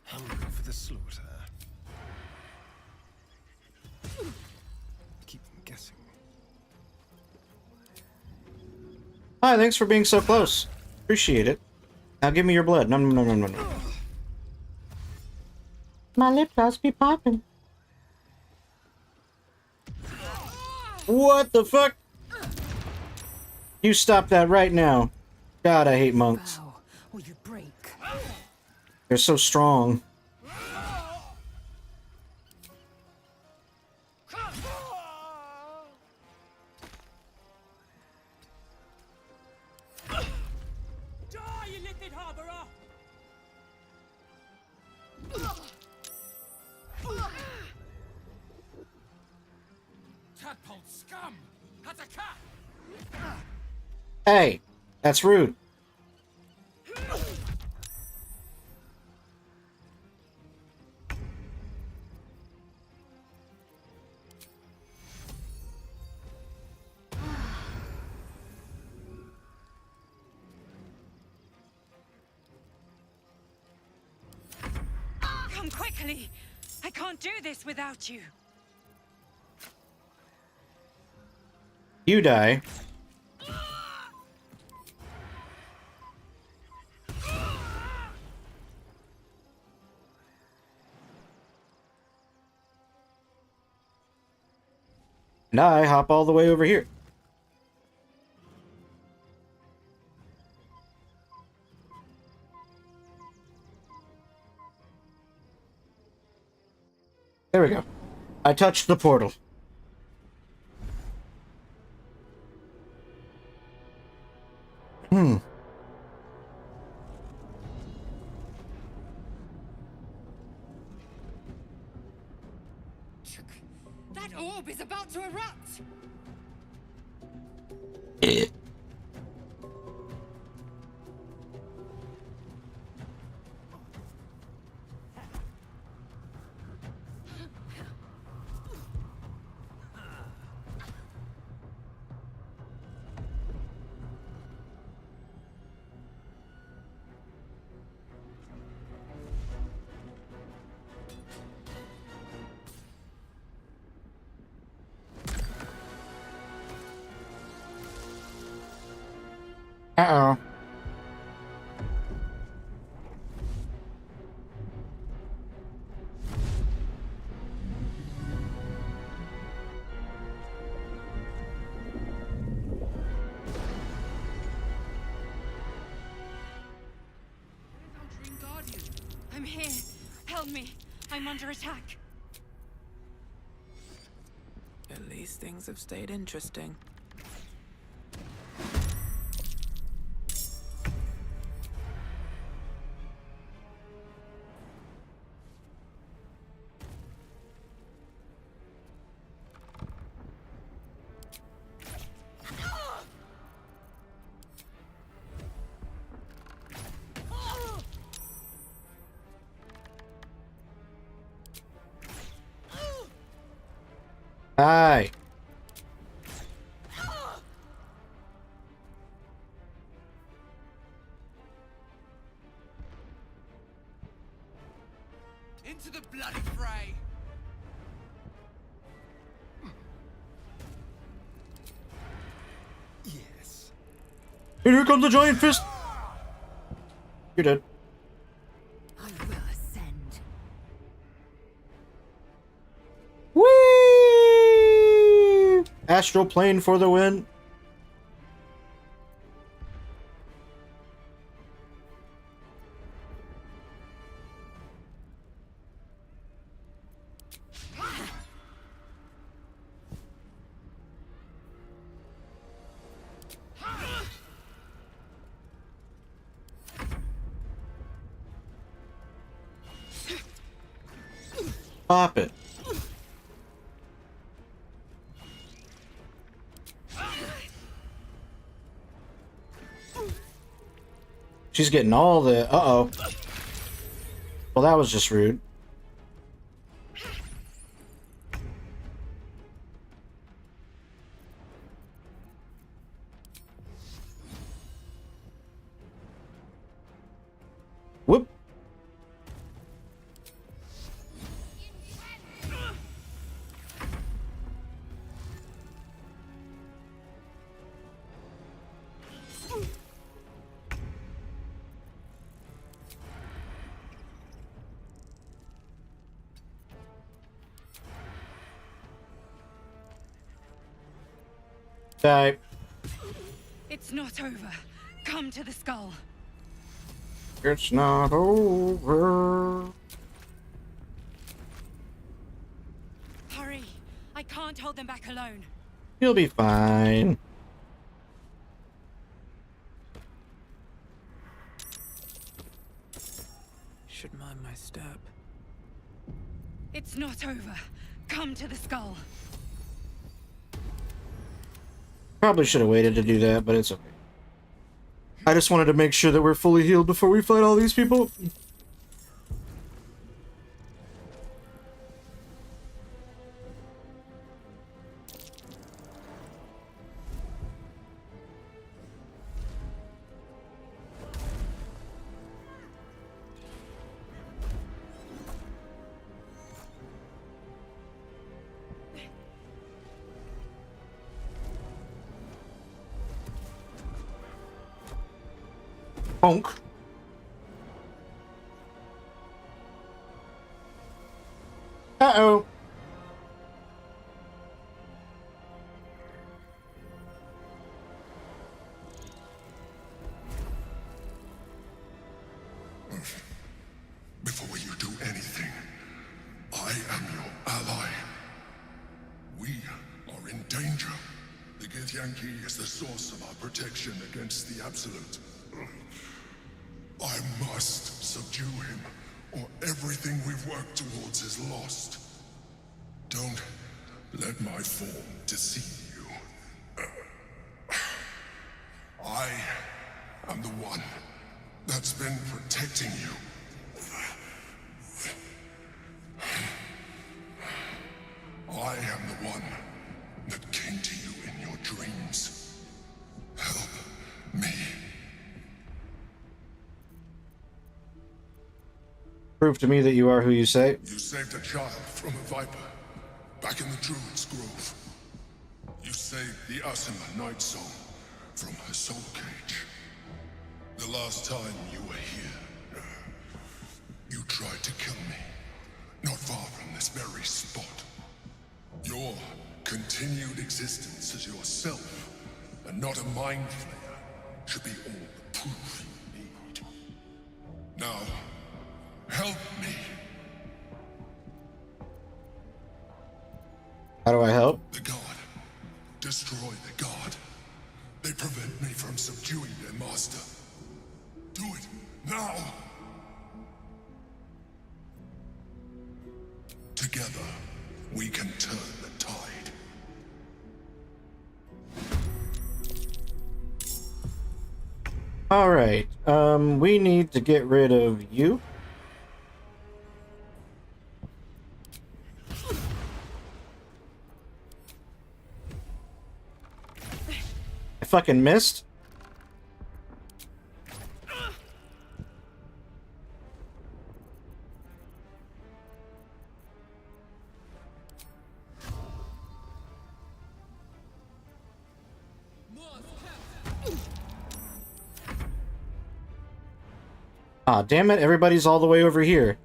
Hungry for the slaughter. Keep them guessing. Hi, thanks for being so close. Appreciate it. Now give me your blood. No, no, no, no, no. My lip gloss be popping. What the fuck? You stop that right now. God, I hate monks. Or you break. They're so strong. Die, you little harborer! Tadpole scum! Hataka! Hey, that's rude. Come quickly. I can't do this without you. You die. And I hop all the way over here. There we go. I touched the portal. That orb is about to erupt. Uh-oh. I'm here. Help me. I'm under attack. At least things have stayed interesting. Hi. Into the bloody fray! Yes. And here comes the giant fist! You're dead. I will ascend. Whee! Astral plane for the win. Pop it. She's getting all the... Uh-oh. Well, that was just rude. Whoop. Die. It's not over. Come to the skull. It's not over. Hurry. I can't hold them back alone. You'll be fine. Should mind my step. It's not over. Come to the skull. Probably should have waited to do that, but it's okay. I just wanted to make sure that we're fully healed before we fight all these people. Honk. Uh-oh. Before you do anything, I am your ally. We are in danger. The Githyanki is the source of our protection against the Absolute. I must subdue him, or everything we've worked towards is lost. Don't let my form deceive you. I am the one that's been protecting you. I am the one that came to you in your dreams. Help me. Prove to me that you are who you say. You saved a child from a viper, back in the Druid's Grove. You saved the Asima Night Song from her soul cage. The last time you were here, you tried to kill me, not far from this very spot. Your continued existence as yourself, and not a Mind Flayer, should be all the proof you need. Now, help me. How do I help? The God. Destroy the God. They prevent me from subduing their master. Do it now. Together, we can turn the tide. All right. We need to get rid of you. I fucking missed. Aw, damn it, everybody's all the way over here.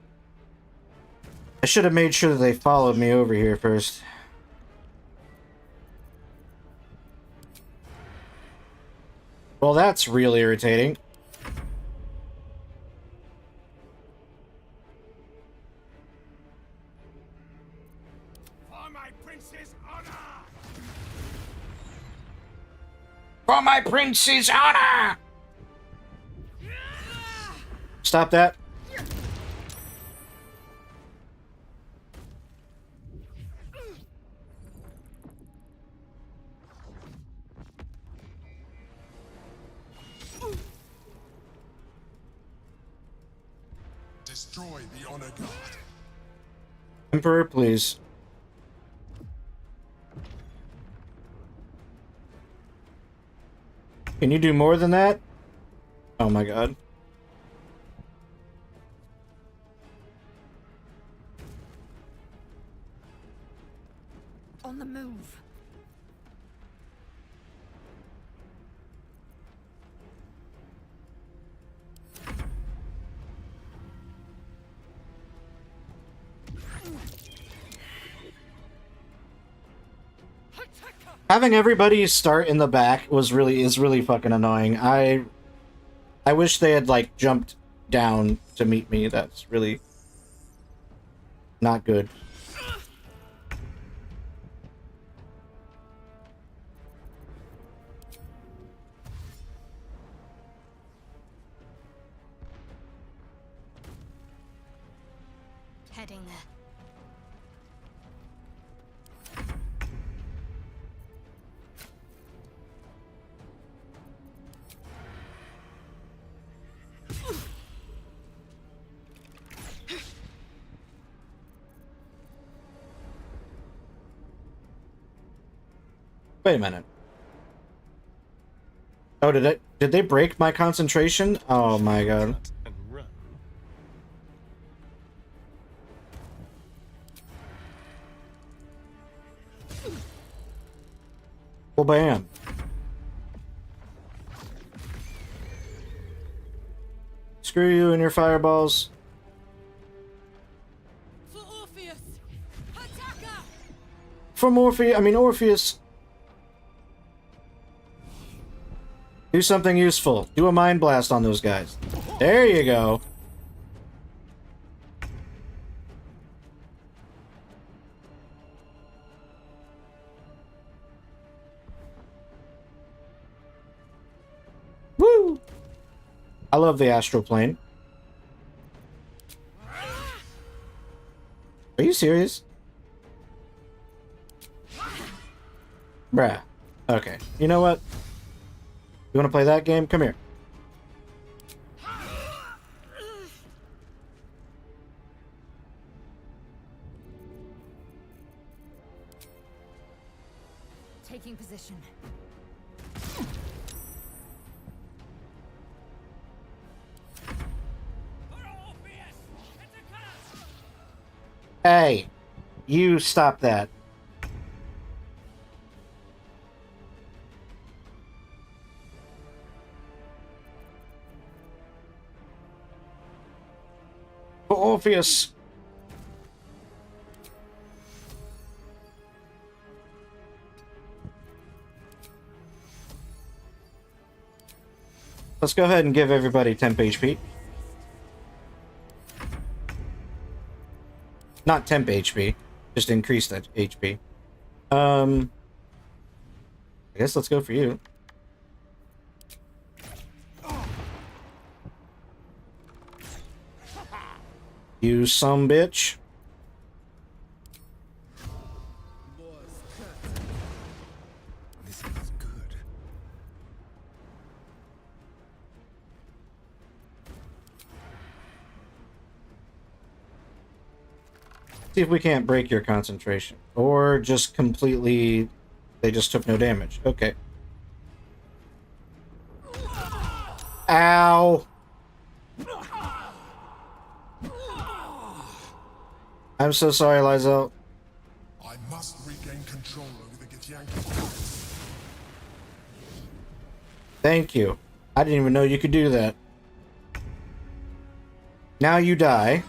I should have made sure that they followed me over here first. Well, that's real irritating. For my prince's honor! For my prince's honor! Stop that. Destroy the honor guard. Emperor, please. Can you do more than that? Oh my god. On the move. Having everybody start in the back is really fucking annoying. I wish they had like jumped down to meet me. That's really not good. Heading there. Wait a minute. Oh, did they break my concentration? Oh my god. Well, bam. Screw you and your fireballs. For Orpheus! For Orpheus. Do something useful. Do a mind blast on those guys. There you go. Woo! I love the astral plane. Are you serious? Bruh. Okay. You know what? You want to play that game? Come here. Taking position. Hey, you stop that. For Orpheus. Let's go ahead and give everybody temp HP. Not temp HP, just increase that HP. I guess let's go for you. You some bitch. This is good. See if we can't break your concentration. Or just completely... They just took no damage. Okay. Ow! I'm so sorry, Lizelle. I must regain control over the Githyanki. Thank you. I didn't even know you could do that. Now you die.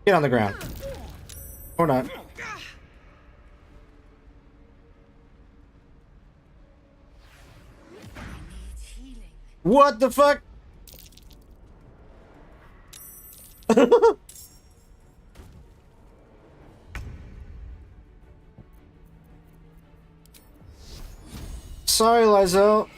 Get on the ground. Or not. What the fuck? Sorry, Lizelle.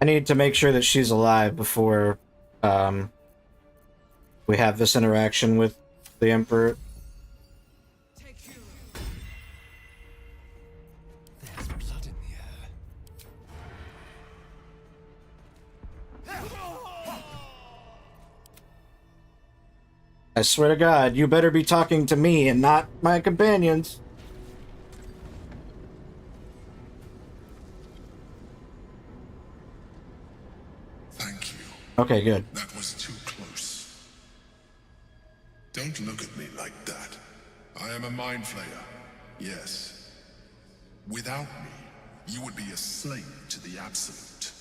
I need to make sure that she's alive before we have this interaction with the Emperor. There's blood in the air. I swear to God, you better be talking to me and not my companions. Thank you. Okay, good. That was too close. Don't look at me like that. I am a mind flayer. Yes. Without me, you would be a slave to the Absolute.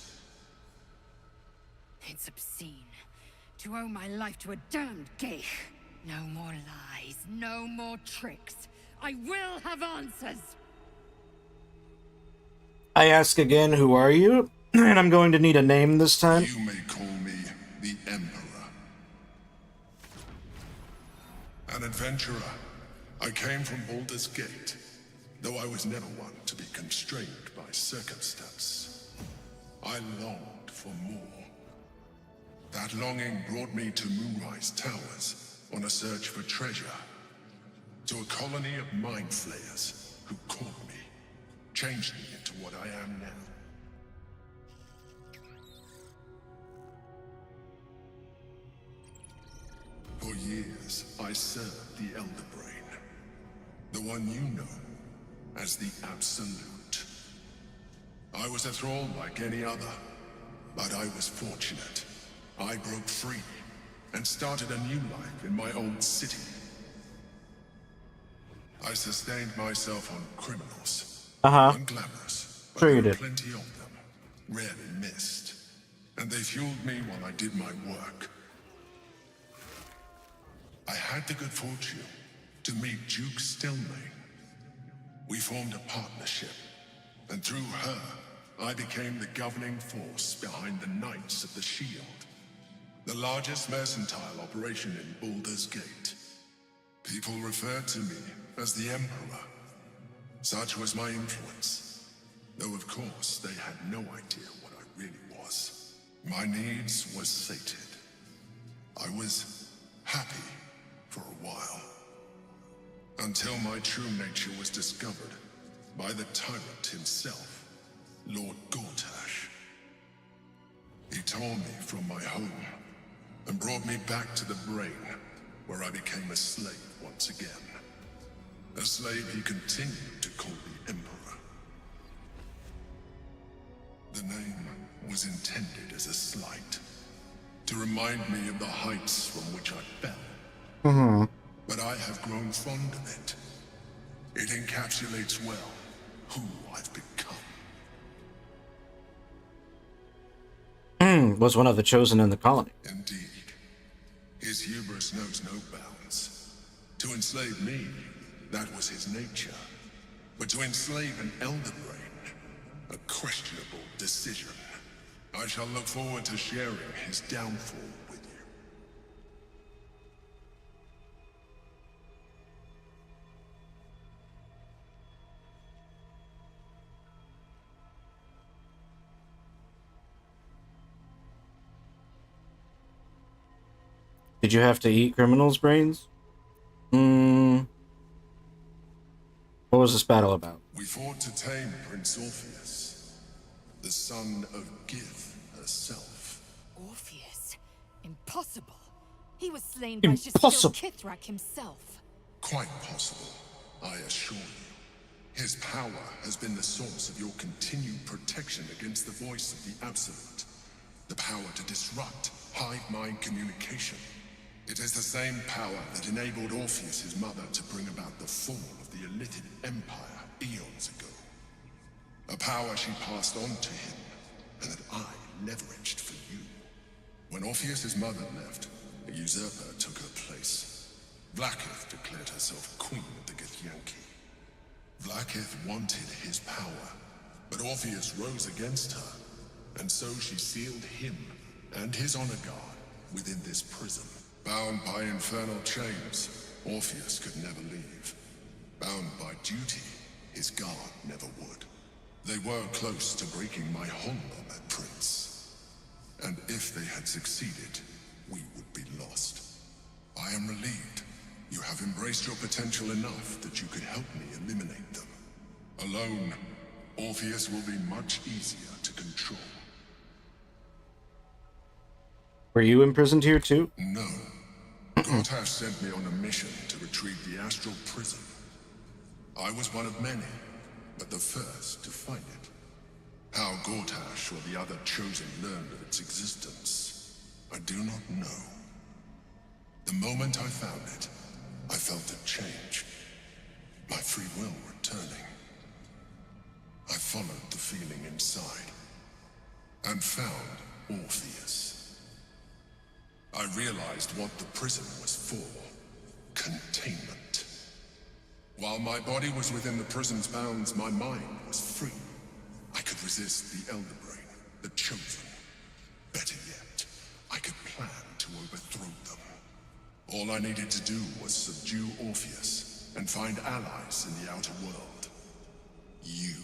It's obscene. To owe my life to a damned geich. No more lies, no more tricks. I will have answers! I ask again, who are you? And I'm going to need a name this time. You may call me the Emperor. An adventurer. I came from Baldur's Gate, though I was never one to be constrained by circumstance. I longed for more. That longing brought me to Moonrise Towers on a search for treasure. To a colony of mind flayers who caught me, changed me into what I am now. For years, I served the Elder Brain, the one you know as the Absolute. I was a thrall like any other, but I was fortunate. I broke free and started a new life in my own city. I sustained myself on criminals. Unglamorous, but Sure you there were did. plenty of them, rarely missed. And they fueled me while I did my work. I had the good fortune to meet Duke Stelmane. We formed a partnership, and through her, I became the governing force behind the Knights of the Shield, the largest mercantile operation in Baldur's Gate. People referred to me as the Emperor. Such was my influence, though of course they had no idea what I really was. My needs were sated. I was happy for a while, until my true nature was discovered by the tyrant himself, Lord Gortash. He tore me from my home and brought me back to the Brain, where I became a slave once again. A slave he continued to call the Emperor. The name was intended as a slight, to remind me of the heights from which I fell. But I have grown fond of it. It encapsulates well who I've become. Was one of the chosen in the colony. Indeed. His hubris knows no bounds. To enslave me, that was his nature. But to enslave an Elder Brain, a questionable decision. I shall look forward to sharing his downfall with you. Did you have to eat criminals' brains? What was this battle about? We fought to tame Prince Orpheus, the son of Gith herself. Orpheus? Impossible. He was slain by Shastil Kithrak himself. Quite possible, I assure you. His power has been the source of your continued protection against the voice of the Absolute. The power to disrupt hive-mind communication. It is the same power that enabled Orpheus's mother to bring about the fall of the Illithid Empire eons ago. A power she passed on to him, and that I leveraged for you. When Orpheus's mother left, a usurper took her place. Vlaakith declared herself queen of the Githyanki. Vlaakith wanted his power, but Orpheus rose against her, and so she sealed him and his honor guard within this prison. Bound by infernal chains, Orpheus could never leave. Bound by duty, his guard never would. They were close to breaking my hold on that prince. And if they had succeeded, we would be lost. I am relieved. You have embraced your potential enough that you could help me eliminate them. Alone, Orpheus will be much easier to control. Were you imprisoned here too? No. Gortash sent me on a mission to retrieve the astral prison. I was one of many, but the first to find it. How Gortash or the other chosen learned of its existence, I do not know. The moment I found it, I felt a change. My free will returning. I followed the feeling inside, and found Orpheus. I realized what the prison was for. Containment. While my body was within the prison's bounds, my mind was free. I could resist the Elder Brain, the Chosen. Better yet, I could plan to overthrow them. All I needed to do was subdue Orpheus and find allies in the outer world. You.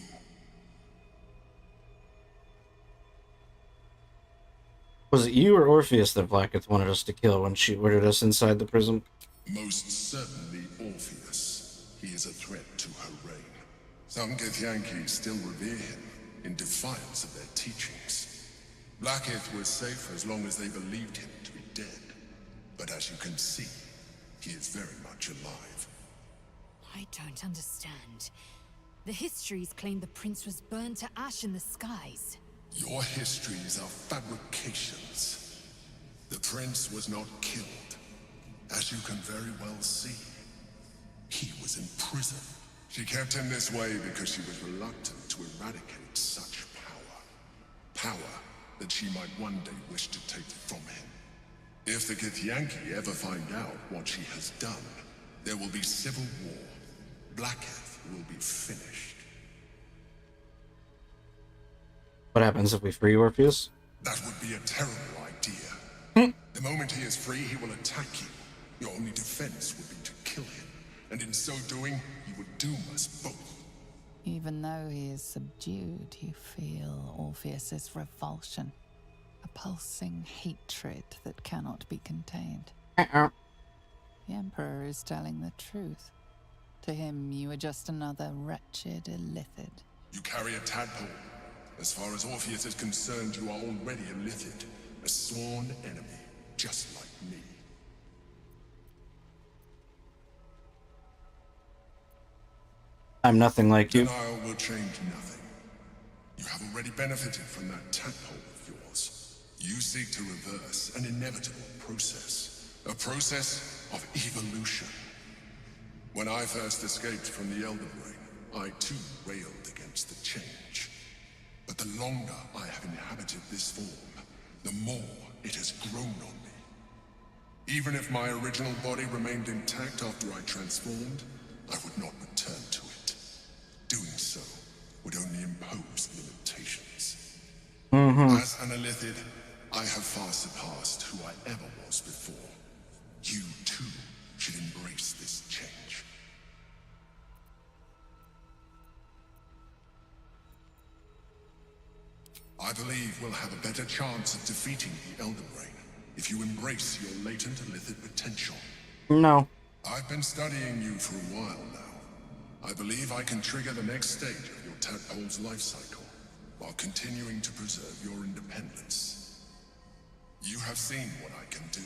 Was it you or Orpheus that Vlaakith wanted us to kill when she ordered us inside the prison? Most certainly Orpheus. He is a threat to her reign. Some Githyanki still revere him, in defiance of their teachings. Vlaakith was safe as long as they believed him to be dead. But as you can see, he is very much alive. I don't understand. The histories claim the prince was burned to ash in the skies. Your histories are fabrications. The prince was not killed. As you can very well see, he was in prison. She kept him this way because she was reluctant to eradicate such power. Power that she might one day wish to take from him. If the Githyanki ever find out what she has done, there will be civil war. Vlaakith will be finished. What happens if we free Orpheus? That would be a terrible idea. The moment he is free, he will attack you. Your only defense would be to kill him. And in so doing, he would doom us both. Even though he is subdued, you feel Orpheus's revulsion. A pulsing hatred that cannot be contained. The Emperor is telling the truth. To him, you are just another wretched Illithid. You carry a tadpole. As far as Orpheus is concerned, you are already a Illithid. A sworn enemy, just like me. I'm nothing like you. Denial will change nothing. You have already benefited from that tadpole of yours. You seek to reverse an inevitable process. A process of evolution. When I first escaped from the Elder Brain, I too railed against the change. But the longer I have inhabited this form, the more it has grown on me. Even if my original body remained intact after I transformed, I would not return to it. Doing so would only impose limitations. As an Illithid, I have far surpassed who I ever was before. You too should embrace this change. I believe we'll have a better chance of defeating the Elder Brain if you embrace your latent illithid potential. No. I've been studying you for a while now. I believe I can trigger the next stage of your tadpole's life cycle, while continuing to preserve your independence. You have seen what I can do.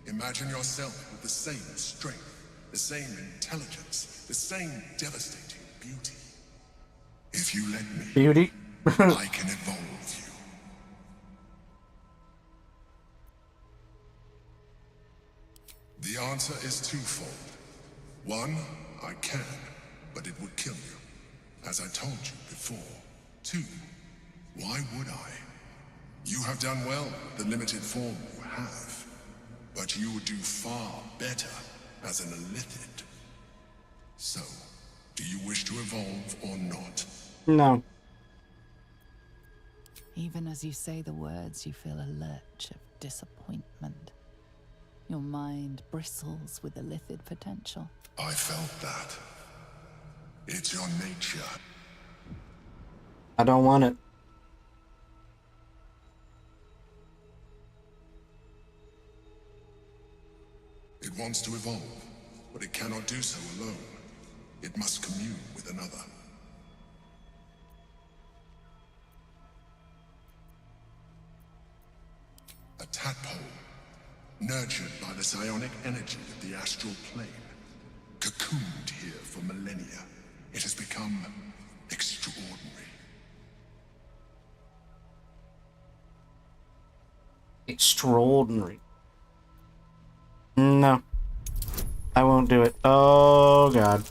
Imagine yourself with the same strength, the same intelligence, the same devastating beauty. If you let me, Beauty? I can evolve you. The answer is twofold. One, I can, but it would kill you, as I told you before. Two, why would I? You have done well with the limited form you have, but you would do far better as an illithid. So, do you wish to evolve or not? No. Even as you say the words, you feel a lurch of disappointment. Your mind bristles with illithid potential. I felt that. It's your nature. I don't want it. It wants to evolve, but it cannot do so alone. It must commune with another. A tadpole, nurtured by the psionic energy of the astral plane, cocooned here for millennia. It has become extraordinary. Extraordinary. No. I won't do it. Oh, God.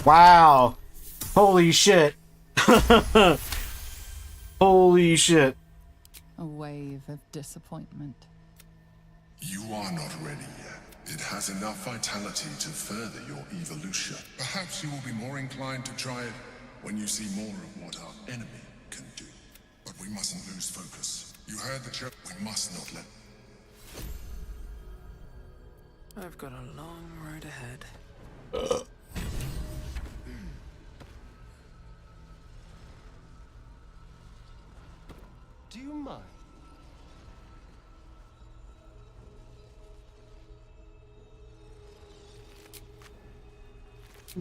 Wow. Holy shit. Holy shit. A wave of disappointment. You are not ready yet. It has enough vitality to further your evolution. Perhaps you will be more inclined to try it when you see more of what our enemy can do. But we mustn't lose focus. You heard the chirp. We must not let... I've got a long road ahead. Do you mind?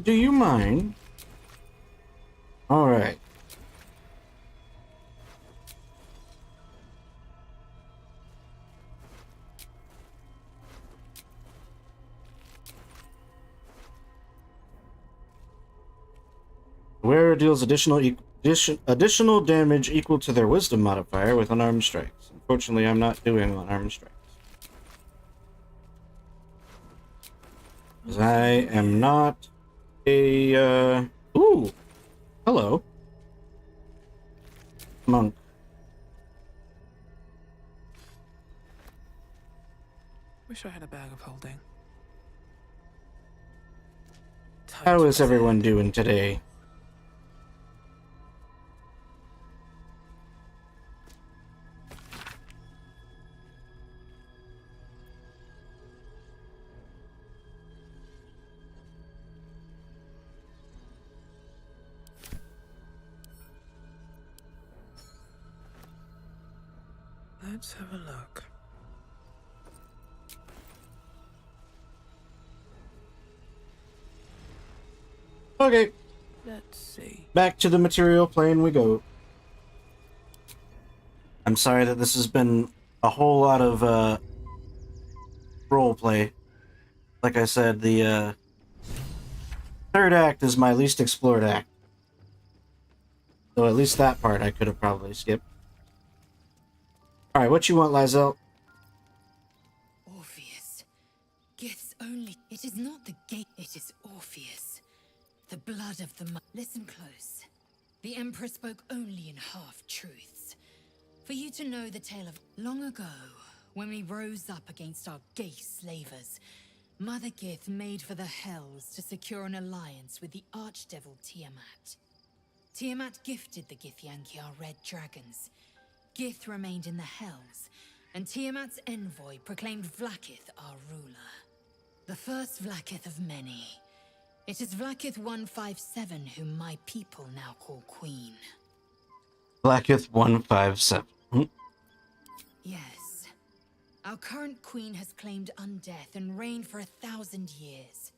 Do you mind? All right. Wearer deals additional damage equal to their wisdom modifier with unarmed strikes. Unfortunately, I'm not doing unarmed strikes. Because I am not a, Ooh! Hello. Monk. Wish I had a bag of holding. How is everyone doing today? Let's have a look. Okay. Let's see. Back to the material plane we go. I'm sorry that this has been a whole lot of role play. Like I said, the third act is my least explored act. So at least that part I could have probably skipped. Alright, what you want, Lizelle? Orpheus. Gith's only... It is not the gate, it is Orpheus. The blood of the... Listen close. The Emperor spoke only in half-truths. For you to know the tale of... Long ago, when we rose up against our gay slavers, Mother Gith made for the Hells to secure an alliance with the Archdevil Tiamat. Tiamat gifted the Githyanki our red dragons. Gith remained in the Hells, and Tiamat's envoy proclaimed Vlaakith our ruler. The first Vlaakith of many. It is Vlaakith 157 whom my people now call Queen. Vlaakith 157. Yes. Our current queen has claimed undeath and reigned for 1,000 years.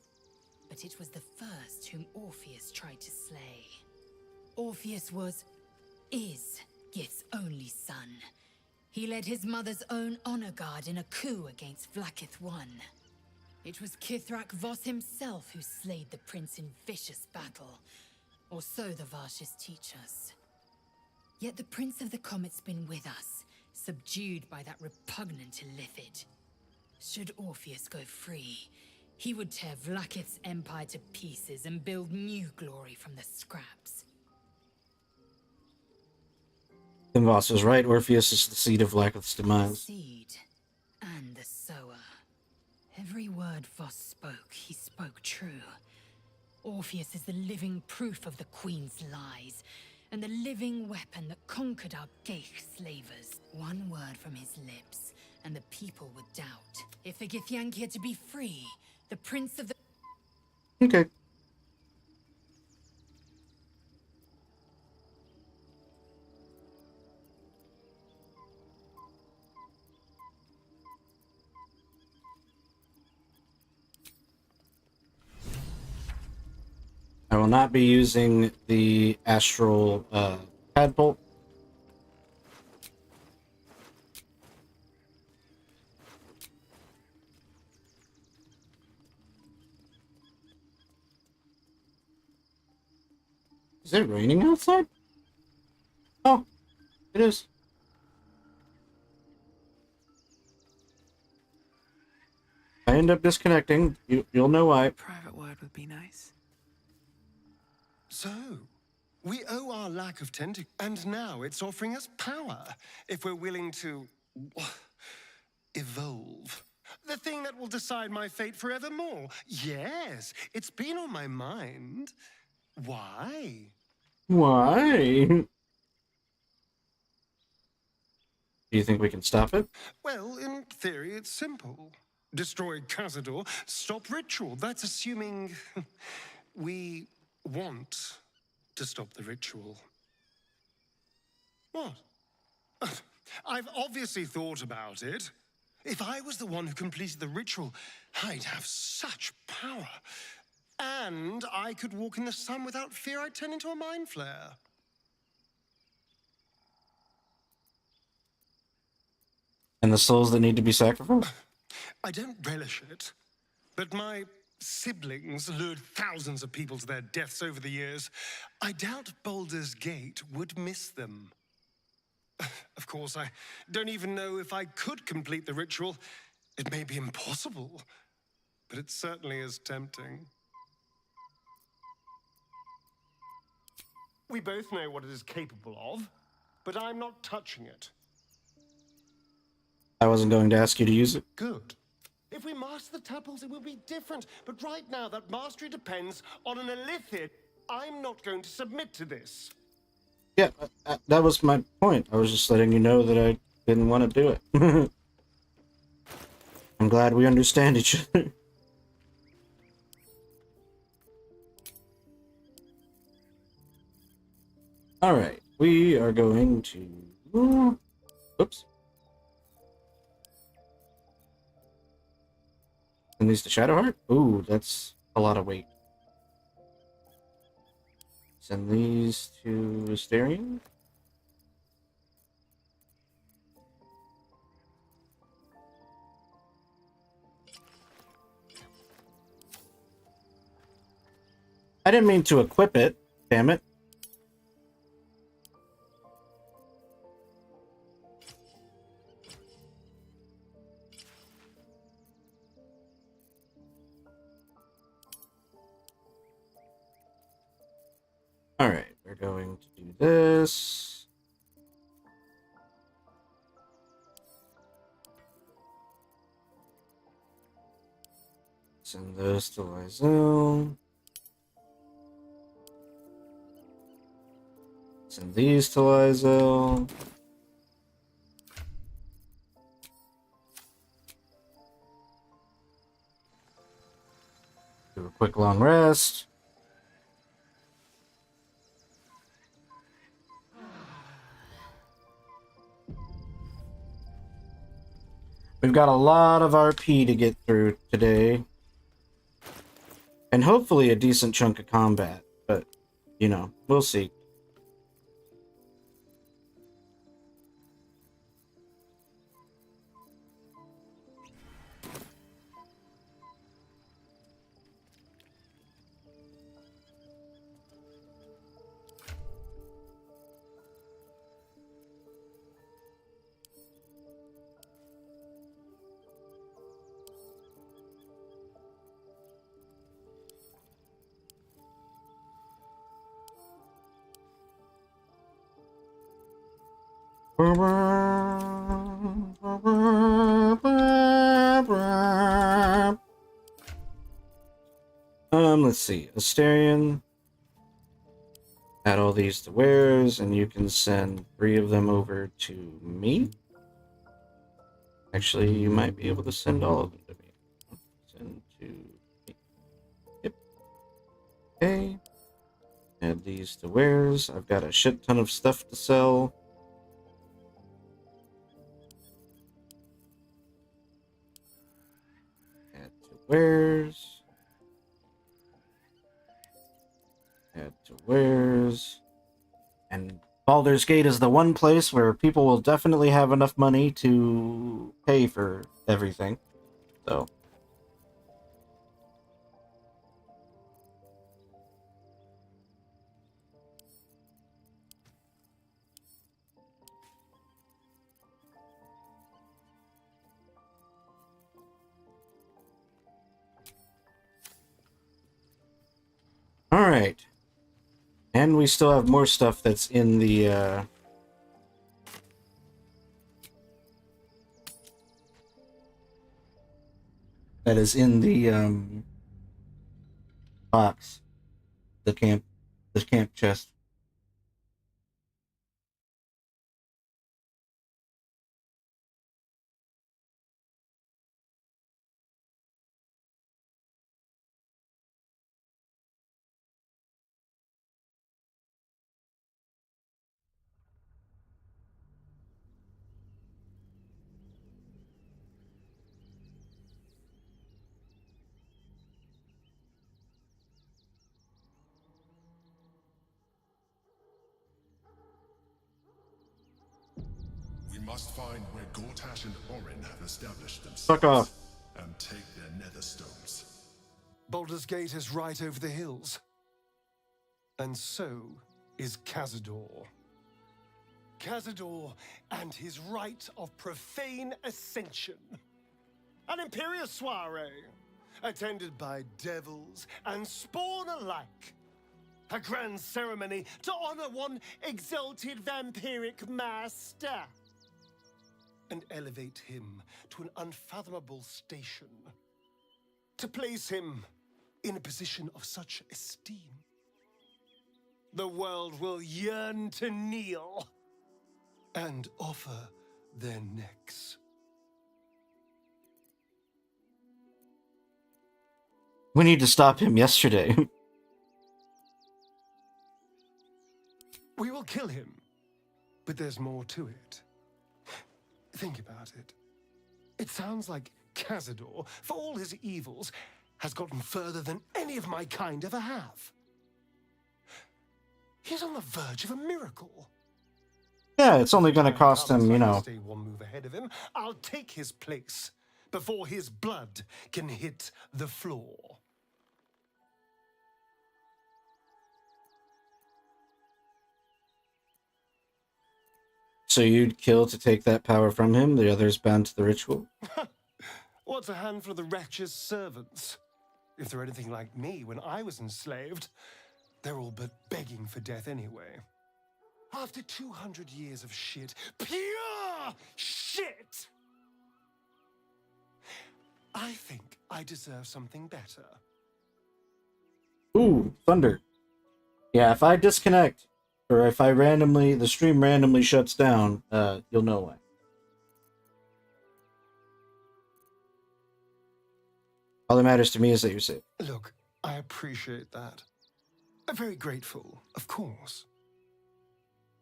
But it was the first whom Orpheus tried to slay. Orpheus is Gith's only son. He led his mother's own honor guard in a coup against Vlaakith I. It was Kithrak Voss himself who slayed the prince in vicious battle, or so the Varshes teach us. Yet the Prince of the Comet's been with us, subdued by that repugnant Illithid. Should Orpheus go free, he would tear Vlaakith's empire to pieces and build new glory from the scraps. Then Voss was right. Orpheus is the seed of Vlaakith's demise. Seed and the sower. Every word Voss spoke, he spoke true. Orpheus is the living proof of the Queen's lies, and the living weapon that conquered our Geich slavers. One word from his lips, and the people would doubt. If the Githyanki are to be free, the Prince of the... Okay. I will not be using the astral padbolt. Is it raining outside? Oh, it is. I end up disconnecting. You'll know why. Private word would be nice. So, we owe our lack of tentacle, and now it's offering us power, if we're willing to evolve. The thing that will decide my fate forevermore. Yes, it's been on my mind. Why? Why? Do you think we can stop it? Well, in theory, it's simple. Destroy Cazador, stop ritual. That's assuming we want to stop the ritual. What? I've obviously thought about it. If I was the one who completed the ritual, I'd have such power. And I could walk in the sun without fear I'd turn into a mind flare. And the souls that need to be sacrificed? I don't relish it, but my siblings lured thousands of people to their deaths over the years. I doubt Baldur's Gate would miss them. Of course, I don't even know if I could complete the ritual. It may be impossible, but it certainly is tempting. We both know what it is capable of, but I'm not touching it. I wasn't going to ask you to use it. Good. If we master the tadpoles, it will be different. But right now, that mastery depends on an Illithid. I'm not going to submit to this. Yeah, that was my point. I was just letting you know that I didn't want to do it. I'm glad we understand each other. Alright, we are going to... Oops. And these to Shadowheart? Ooh, that's a lot of weight. Send these to Asterion. I didn't mean to equip it, damn it. Alright, we're going to do this. Send those to Lyzel. Send these to Lyzel. Do a quick long rest. We've got a lot of RP to get through today. And hopefully a decent chunk of combat. But, you know, we'll see. Let's see. Asterion. Add all these to wares, and you can send 3 of them over to me. Actually, you might be able to send all of them to me. Send to me. Yep. Okay. Add these to wares. I've got a shit ton of stuff to sell. Add to wares. Add to wares. And Baldur's Gate is the one place where people will definitely have enough money to pay for everything. So. Alright. And we still have more stuff that's in the, that is in the, box. The camp chest. We must find where Gortash and Orin have established themselves. Fuck off. And take their netherstones. Baldur's Gate is right over the hills. And so is Cazador. Cazador and his rite of profane ascension. An imperial soiree, attended by devils and spawn alike. A grand ceremony to honor one exalted vampiric master. And elevate him to an unfathomable station. To place him in a position of such esteem. The world will yearn to kneel and offer their necks. We need to stop him yesterday. We will kill him, but there's more to it. Think about it. It sounds like Cazador, for all his evils, has gotten further than any of my kind ever have. He's on the verge of a miracle. Yeah, it's only going to cost him, you know. Stay one move ahead of him. I'll take his place before his blood can hit the floor. So you'd kill to take that power from him, the others bound to the ritual? What's a handful of the wretch's servants? If they're anything like me when I was enslaved, they're all but begging for death anyway. After 200 years of shit, pure shit! I think I deserve something better. Ooh, thunder. Yeah, if I disconnect, or if the stream randomly shuts down, you'll know why. All that matters to me is that you're safe. Look, I appreciate that. I'm very grateful, of course.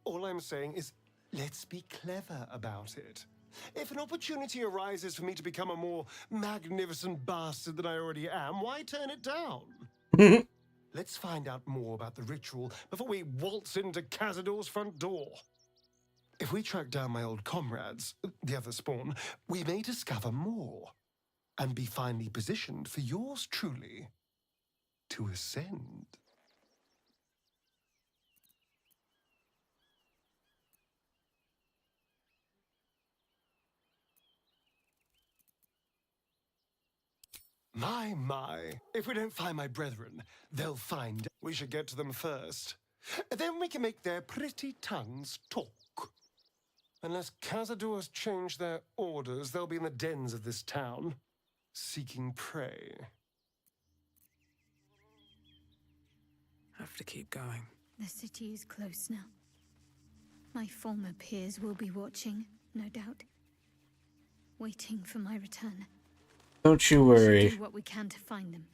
All I'm saying is, let's be clever about it. If an opportunity arises for me to become a more magnificent bastard than I already am, why turn it down? Let's find out more about the ritual before we waltz into Cazador's front door. If we track down my old comrades, the other spawn, we may discover more and be finally positioned for yours truly to ascend. My. If we don't find my brethren, they'll find. We should get to them first. Then we can make their pretty tongues talk. Unless Cazadors change their orders, they'll be in the dens of this town, seeking prey. Have to keep going. The city is close now. My former peers will be watching, no doubt. Waiting for my return. Don't you We should worry. do what we can to find them.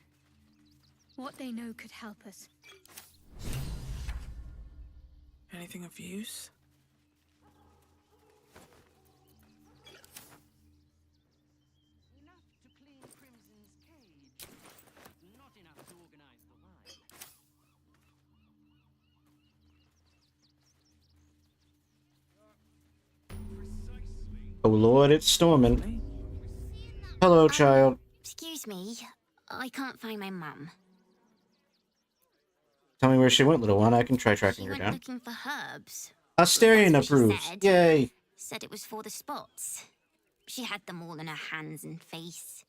What they know could help us. Anything of use? Oh Lord, it's storming. Hello, child. Excuse me, I can't find my mum. Tell me where she went, little one. I can try tracking She her went down. looking for herbs. Asterion That's what she approves. said. Yay. Said it was for the spots. She had them all in her hands and face.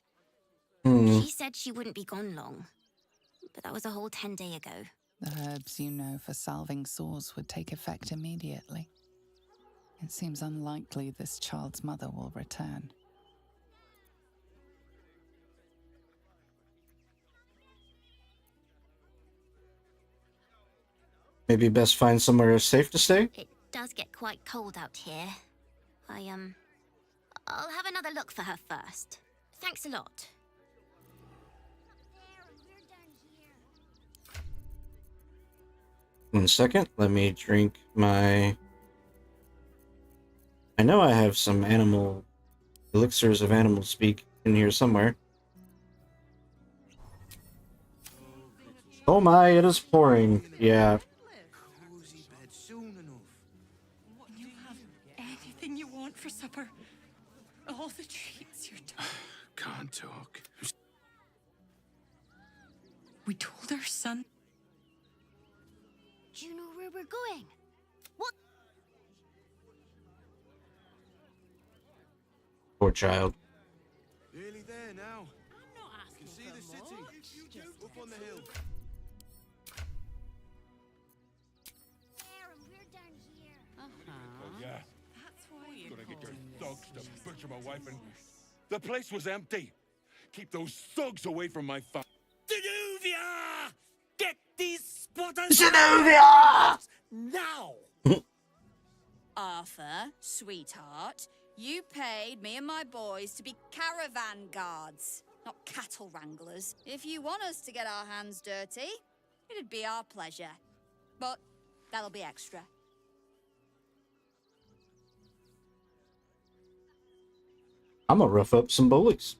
She said she wouldn't be gone long. But that was a whole 10 days ago. The herbs you know for salving sores would take effect immediately. It seems unlikely this child's mother will return. Maybe best find somewhere safe to stay? It does get quite cold out here. I'll have another look for her first. Thanks a lot. One second. Let me drink my... I know I have some animal... elixirs of animal speak in here somewhere. Oh my, it is pouring. Yeah. You have anything you want for supper? All the treats you're done. Can't talk. We told our son. Do you know where we're going? What? Poor child. Nearly there now. You can see the city. Up on the hill. Oh, yeah. That's why you're gonna get your thugs to butcher my wife and... The place was empty. Keep those thugs away from my farm. Zenobia! Get these spotters Zenobia! now! Arthur, sweetheart, you paid me and my boys to be caravan guards, not cattle wranglers. If you want us to get our hands dirty, it'd be our pleasure. But that'll be extra. I'm gonna rough up some bullies.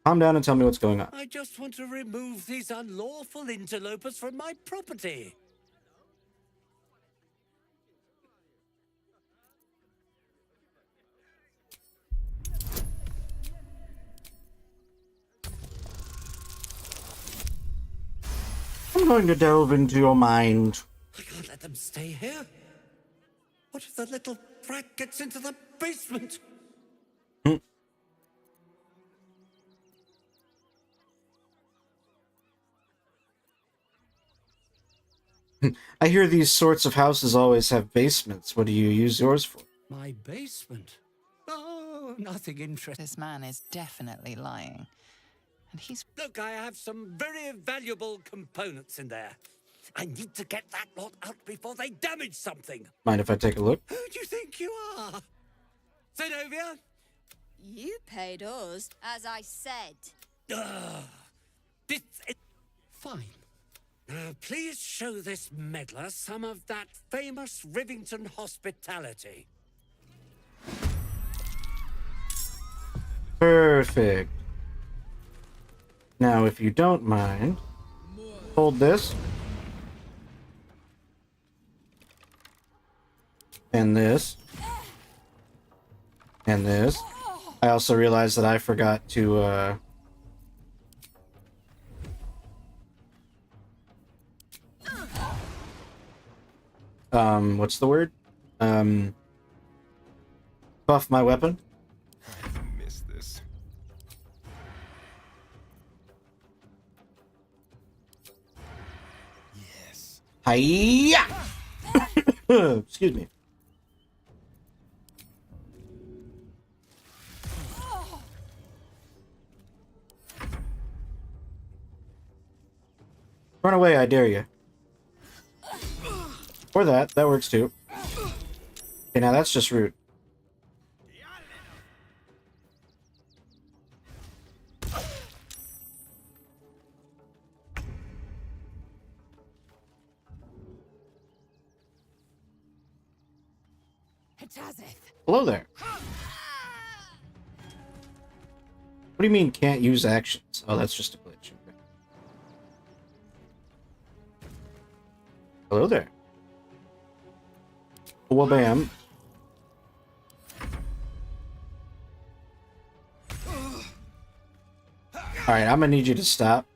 Calm down and tell me what's going on. I just want to remove these unlawful interlopers from my property. I'm going to delve into your mind. I can't let them stay here. What if the little brat gets into the basement? I hear these sorts of houses always have basements. What do you use yours for? My basement? Oh, nothing interesting. This man is definitely lying. And he's... Look, I have some very valuable components in there. I need to get that lot out before they damage something. Mind if I take a look? Who do you think you are? Zenobia? You paid us, as I said. This is... Fine. Now, please show this meddler some of that famous Rivington hospitality. Perfect. Now, if you don't mind, hold this. And this. And this. I also realized that I forgot to, what's the word? Buff my weapon. I missed this. Yes. Hiya! Excuse me. Run away, I dare you. Or that. That works too. Okay, now that's just rude. Hello there. What do you mean can't use actions? Oh, that's just a glitch. Okay. Hello there. Well, bam. Alright, I'm gonna need you to stop.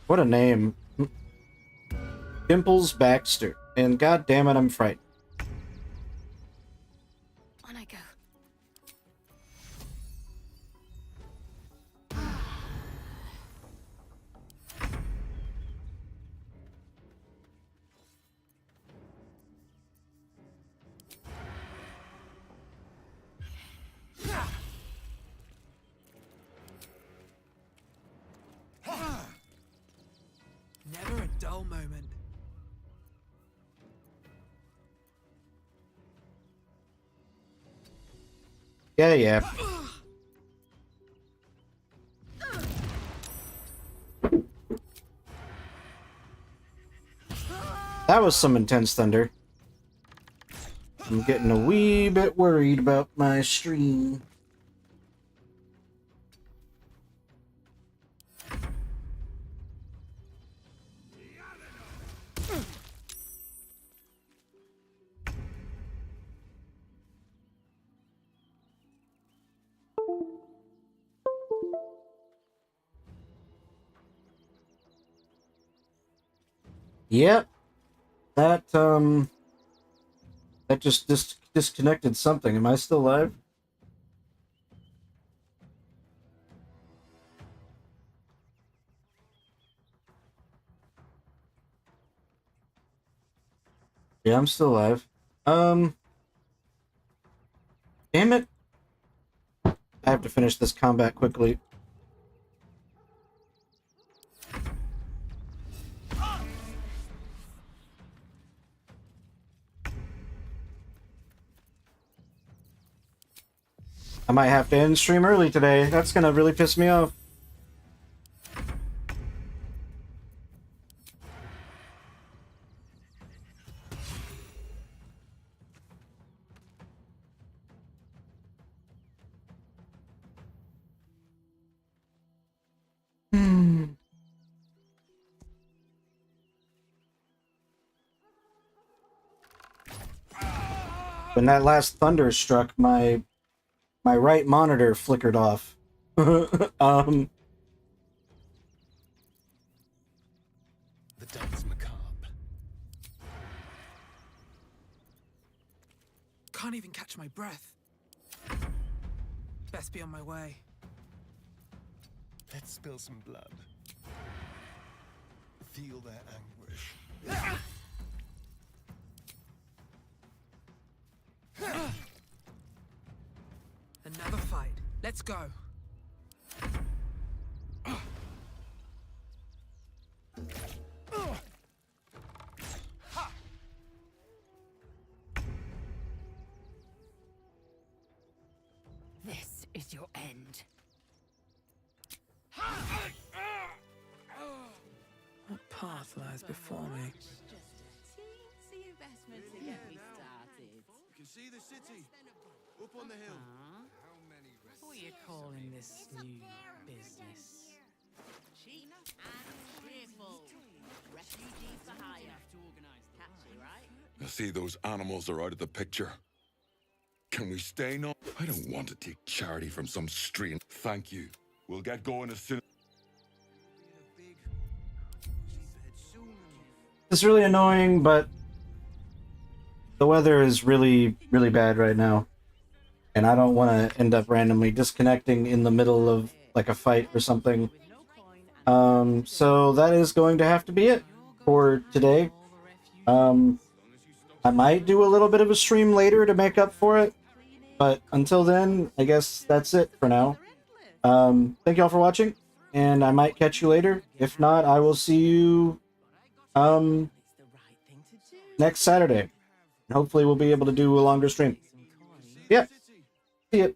What a name. Dimples Baxter. And god damn it, I'm frightened. On I go. Never a dull moment. Yeah. That was some intense thunder. I'm getting a wee bit worried about my stream. Yep. That just disconnected something. Am I still live? Yeah, I'm still live. Damn it. I have to finish this combat quickly. I might have to end stream early today. That's gonna really piss me off. When that last thunder struck, my right monitor flickered off. The dance macabre. Can't even catch my breath. Best be on my way. Let's spill some blood. Feel their anguish. Another fight. Let's go. This is your end. What path lies before me. You can see the city up on the hill. What are you calling this new business? Cheap and cheerful. Refugees for hire. Catchy, right? I see those animals are out of the picture. Can we stay now? I don't want to take charity from some stream. Thank you. We'll get going as soon. It's really annoying, but the weather is really, really bad right now. And I don't want to end up randomly disconnecting in the middle of like a fight or something. So that is going to have to be it for today. I might do a little bit of a stream later to make up for it. But until then, I guess that's it for now. Thank y'all for watching, and I might catch you later. If not, I will see you next Saturday. Hopefully we'll be able to do a longer stream. Yeah. See ya.